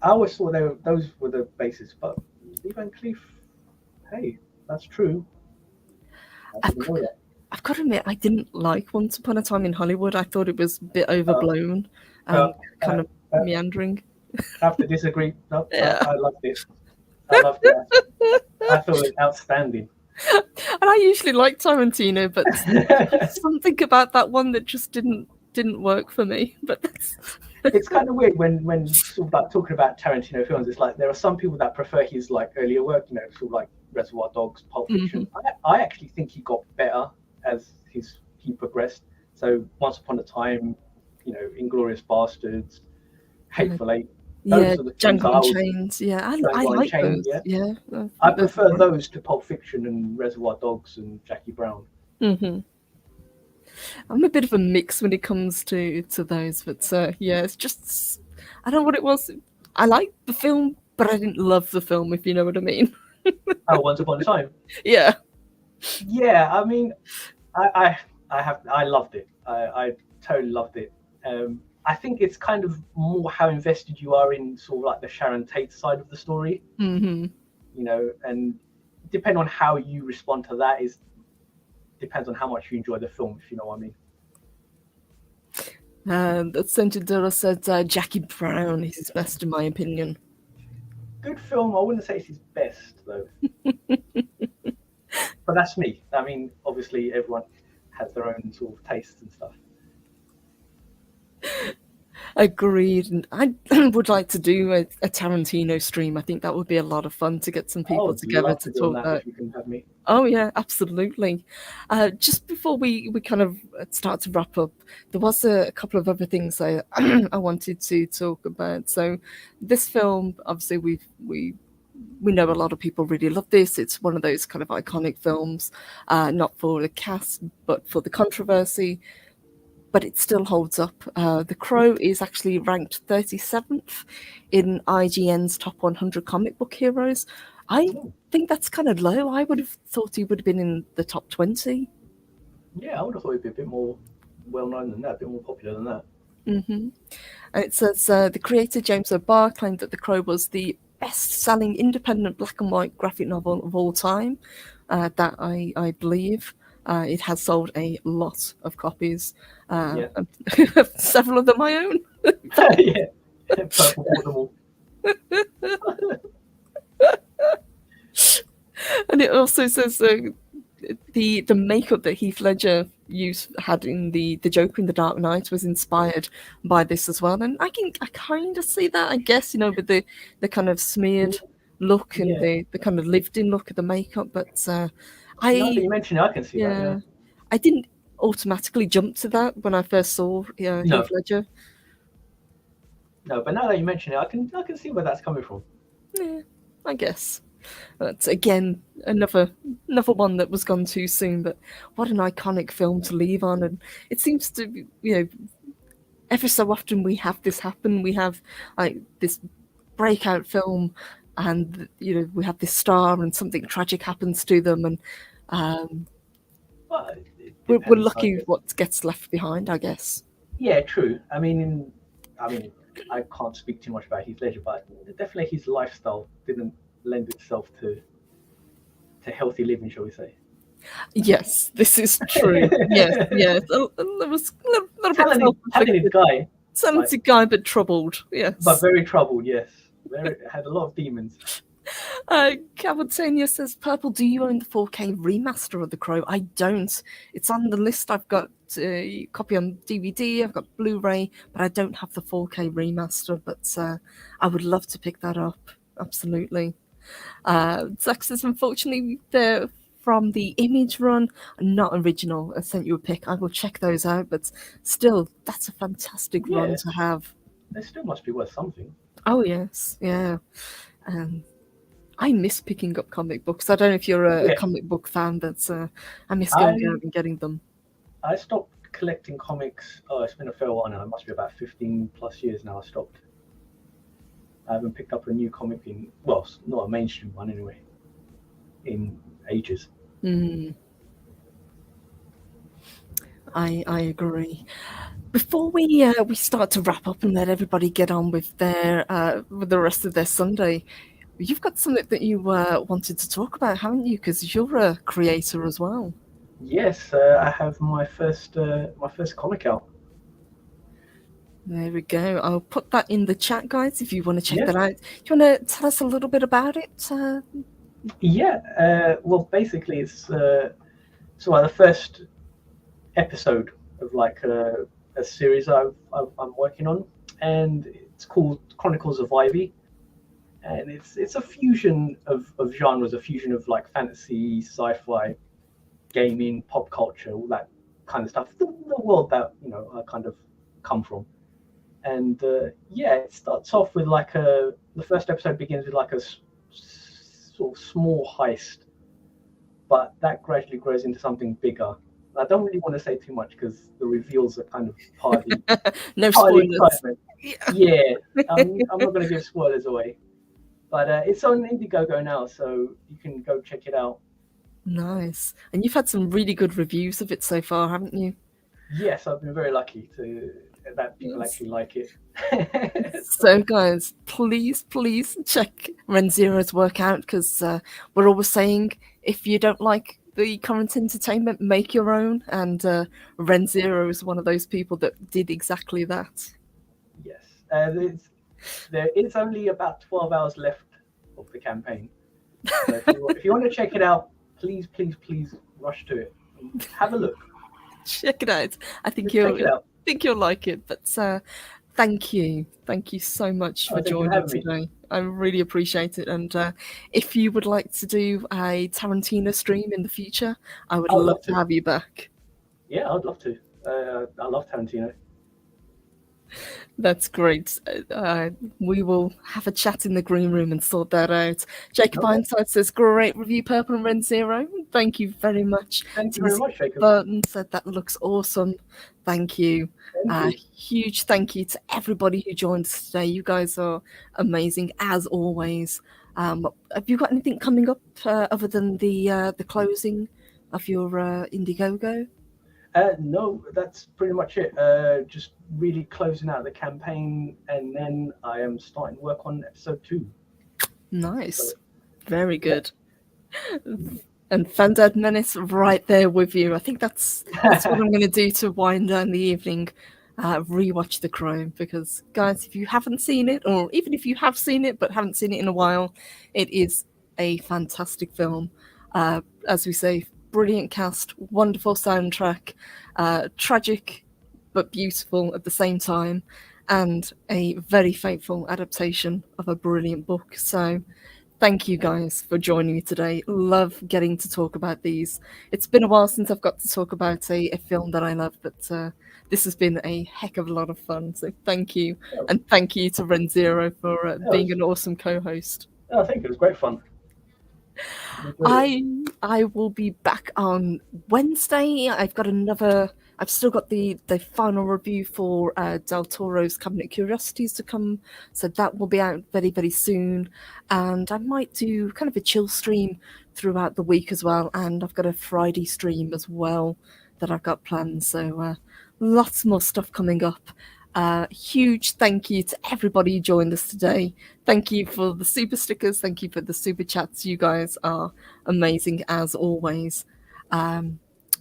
[SPEAKER 2] I always thought those were the basis, but Lee Van Cleef, hey, that's true. I
[SPEAKER 1] I've,
[SPEAKER 2] didn't know that.
[SPEAKER 1] I've got to admit, I didn't like Once Upon a Time in Hollywood. I thought it was a bit
[SPEAKER 2] Uh,
[SPEAKER 1] overblown
[SPEAKER 2] uh,
[SPEAKER 1] and
[SPEAKER 2] uh,
[SPEAKER 1] kind of
[SPEAKER 2] uh,
[SPEAKER 1] meandering.
[SPEAKER 2] I have to disagree. No,
[SPEAKER 1] Yeah.
[SPEAKER 2] I loved it. I loved it. I thought it was outstanding.
[SPEAKER 1] And I usually like Tarantino, but something about that one that just didn't work for me. But that's
[SPEAKER 2] It's kind of weird when sort of like talking about Tarantino films. It's like there are some people that prefer his like earlier work, sort of like Reservoir Dogs, Pulp Fiction.
[SPEAKER 1] Mhm.
[SPEAKER 2] I actually think he got better as he progressed. So Once Upon a Time, Inglorious Bastards,
[SPEAKER 1] Uh,
[SPEAKER 2] Hateful Eight.
[SPEAKER 1] yeah,
[SPEAKER 2] Those are the films
[SPEAKER 1] Django
[SPEAKER 2] that I would.
[SPEAKER 1] Unchained. Yeah, I
[SPEAKER 2] Django
[SPEAKER 1] like
[SPEAKER 2] Unchained,
[SPEAKER 1] those.
[SPEAKER 2] yeah.
[SPEAKER 1] Yeah, I
[SPEAKER 2] I
[SPEAKER 1] think those are
[SPEAKER 2] prefer
[SPEAKER 1] great.
[SPEAKER 2] those to Pulp Fiction and Reservoir Dogs and Jackie Brown.
[SPEAKER 1] Hmm. I'm a bit of a mix when it comes to those, but yeah, it's just I don't know what it was. I liked the film, but I didn't love the film, if you know what I mean.
[SPEAKER 2] Oh, Once Upon a Time.
[SPEAKER 1] Yeah.
[SPEAKER 2] Yeah, I mean, I loved it. I totally loved it. I think it's kind of more how invested you are in sort of like the Sharon Tate side of the story,
[SPEAKER 1] Hmm.
[SPEAKER 2] and depending on how you respond to that is depends on how much you enjoy the film, if you know what I mean.
[SPEAKER 1] That Sentadilla said Jackie Brown is his best, in my opinion.
[SPEAKER 2] Good film. I wouldn't say it's his best though, but that's me. I mean, obviously everyone has their own sort of tastes and stuff.
[SPEAKER 1] Agreed. And I would like to do a Tarantino stream. I think that would be a lot of fun to get some
[SPEAKER 2] I
[SPEAKER 1] people
[SPEAKER 2] would
[SPEAKER 1] together
[SPEAKER 2] love
[SPEAKER 1] to
[SPEAKER 2] to be on
[SPEAKER 1] talk
[SPEAKER 2] that
[SPEAKER 1] about.
[SPEAKER 2] if you can have me.
[SPEAKER 1] Oh yeah, absolutely. Just before we kind of start to wrap up, there was a couple of other things I I wanted to talk about. So this film, obviously, we know a lot of people really love this. It's one of those kind of iconic films, not for the cast, but for the controversy. But it still holds up. The Crow is actually ranked 37th in IGN's top 100 comic book heroes. I
[SPEAKER 2] Oh,
[SPEAKER 1] think that's kind of low. I would have thought he would have been in the top 20.
[SPEAKER 2] yeah, I would have thought it'd be a bit more well known than that, a bit more popular than that.
[SPEAKER 1] Hmm. And it says the creator James O'Barr claimed that The Crow was the best-selling independent black and white graphic novel of all time. That I believe. It has sold a lot of copies,
[SPEAKER 2] Yeah,
[SPEAKER 1] and several of them I own.
[SPEAKER 2] yeah, Purple bought them all.
[SPEAKER 1] And it also says the makeup that Heath Ledger had in the Joker in the Dark Knight was inspired by this as well, and I kind of see that, I guess, with the kind of smeared look and
[SPEAKER 2] Yeah.
[SPEAKER 1] the kind of lived in look of the makeup, but
[SPEAKER 2] Now that
[SPEAKER 1] I
[SPEAKER 2] you mention it, I can see that. Yeah.
[SPEAKER 1] yeah, I didn't automatically jump to that when I first saw Heath
[SPEAKER 2] No,
[SPEAKER 1] Ledger.
[SPEAKER 2] no, but now that you mention it, I can see where that's coming from.
[SPEAKER 1] Yeah, I guess. But again, another one that was gone too soon. But what an iconic film to leave on, and it seems to every so often we have this happen. We have like this breakout film, and we have this star, and something tragic happens to them, and um,
[SPEAKER 2] But it
[SPEAKER 1] we're
[SPEAKER 2] depends, I
[SPEAKER 1] lucky
[SPEAKER 2] guess.
[SPEAKER 1] what gets left behind, I guess.
[SPEAKER 2] Yeah, true. I mean, I can't speak too much about Heath Ledger, but definitely his lifestyle didn't lend itself to healthy living, shall we say?
[SPEAKER 1] Yes, this is true. Yes, yes. There was a little bit
[SPEAKER 2] Talented
[SPEAKER 1] self-inflicted.
[SPEAKER 2] guy, like,
[SPEAKER 1] Talented guy, but troubled.
[SPEAKER 2] but
[SPEAKER 1] Yes.
[SPEAKER 2] very troubled. Yes, very had a lot of demons.
[SPEAKER 1] Cavitania says, Purple, do you own the 4K remaster of The Crow? I don't. It's on the list. I've got a copy on DVD, I've got Blu ray, but I don't have the 4K remaster. But I would love to pick that up. Absolutely. Zach says, unfortunately, they're from the image run, not original. I sent you a pic. I will check those out, but still, that's a fantastic run
[SPEAKER 2] Yeah,
[SPEAKER 1] to have.
[SPEAKER 2] they still must be worth something.
[SPEAKER 1] Oh, yes. Yeah. Um, I miss picking up comic books. I don't know if you're a
[SPEAKER 2] Yeah,
[SPEAKER 1] comic book fan, but I miss going
[SPEAKER 2] I
[SPEAKER 1] out and getting them.
[SPEAKER 2] I stopped collecting comics. Oh, it's been a fair while now. It must be about 15 plus years now. I stopped. I haven't picked up a new comic in, well, not a mainstream one anyway, in ages.
[SPEAKER 1] Mm, I agree. Before we start to wrap up and let everybody get on with the rest of their Sunday, you've got something that you wanted to talk about, haven't you? Because you're a creator as well.
[SPEAKER 2] Yes, I have my first comic out.
[SPEAKER 1] There we go. I'll put that in the chat, guys, if you want to check
[SPEAKER 2] Yeah,
[SPEAKER 1] that out. Do you want to tell us a little bit about it?
[SPEAKER 2] yeah. Well, basically, it's the first episode of like a series I'm working on, and it's called Chronicles of Ivy, and it's a fusion of genres, a fusion of like fantasy, sci-fi, gaming, pop culture, all that kind of stuff. The world that I kind of come from. And yeah, it starts off with like a the first episode begins with like a sort of small heist, but that gradually grows into something bigger. I don't really want to say too much because the reveals are kind of
[SPEAKER 1] No
[SPEAKER 2] part of the
[SPEAKER 1] spoilers.
[SPEAKER 2] excitement.
[SPEAKER 1] Yeah.
[SPEAKER 2] Yeah, I'm not going to give spoilers away, but it's on Indiegogo now, so you can go check it out.
[SPEAKER 1] Nice. And you've had some really good reviews of it so far, haven't you?
[SPEAKER 2] Yes, I've been very lucky to that people
[SPEAKER 1] Yes.
[SPEAKER 2] actually like it.
[SPEAKER 1] So, guys, please check Ren Zero's work out because we're always saying if you don't like the current entertainment, make your own. And Ren Zero is one of those people that did exactly that.
[SPEAKER 2] Yes, there is only about 12 hours left of the campaign. So if you want to check it out, please rush to it. Have a look.
[SPEAKER 1] Check it out. I think
[SPEAKER 2] Just check it out.
[SPEAKER 1] you'll like it. But thank you so much
[SPEAKER 2] Oh,
[SPEAKER 1] for
[SPEAKER 2] thank you for
[SPEAKER 1] joining
[SPEAKER 2] having me.
[SPEAKER 1] today. I really appreciate it. And if you would like to do a Tarantino stream in the future, I would
[SPEAKER 2] I would
[SPEAKER 1] love
[SPEAKER 2] love
[SPEAKER 1] to
[SPEAKER 2] to.
[SPEAKER 1] have you back.
[SPEAKER 2] Yeah, I'd love to. I love Tarantino.
[SPEAKER 1] That's great. We will have a chat in the green room and sort that out. Jacob
[SPEAKER 2] Okay.
[SPEAKER 1] Ironside says, great review, Purple and Red Zero. Thank you very much.
[SPEAKER 2] Thank you very
[SPEAKER 1] Timothy
[SPEAKER 2] much, Jacob.
[SPEAKER 1] Burton said, that looks awesome. Thank you.
[SPEAKER 2] Thank you.
[SPEAKER 1] Huge thank you to everybody who joined us today. You guys are amazing, as always. Have you got anything coming up other than the closing of your Indiegogo?
[SPEAKER 2] No, that's pretty much it. Just really closing out the campaign, and then I am starting work on episode 2.
[SPEAKER 1] Nice.
[SPEAKER 2] So,
[SPEAKER 1] Very
[SPEAKER 2] yeah.
[SPEAKER 1] good. And Fandad Menace right there with you. I think that's what I'm going to do to wind down the evening. Rewatch The Crow because, guys, if you haven't seen it, or even if you have seen it but haven't seen it in a while, it is a fantastic film. As we say, brilliant cast, wonderful soundtrack, tragic but beautiful at the same time, and a very faithful adaptation of a brilliant book. So thank you guys for joining me today. Love getting to talk about these. It's been a while since I've got to talk about a film that I love, but this has been a heck of a lot of fun. So thank you. And thank you to Ren Zero for being an awesome co host.
[SPEAKER 2] I think it was great fun. Enjoyed it.
[SPEAKER 1] I will be back on Wednesday. I've still got the final review for Del Toro's Cabinet of Curiosities to come, so that will be out very soon. And I might do kind of a chill stream throughout the week as well. And I've got a Friday stream as well that I've got planned. So lots more stuff coming up. Huge thank you to everybody who joined us today. Thank you for the super stickers. Thank you for the super chats. You guys are amazing as always.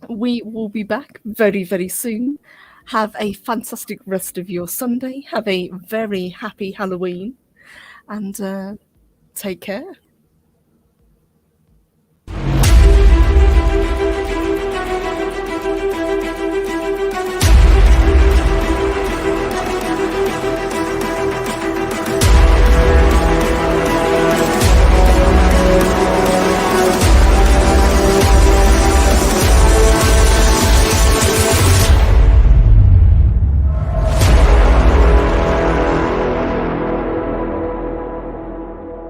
[SPEAKER 1] We will be back very soon. Have a fantastic rest of your Sunday. Have a very happy Halloween. And take care.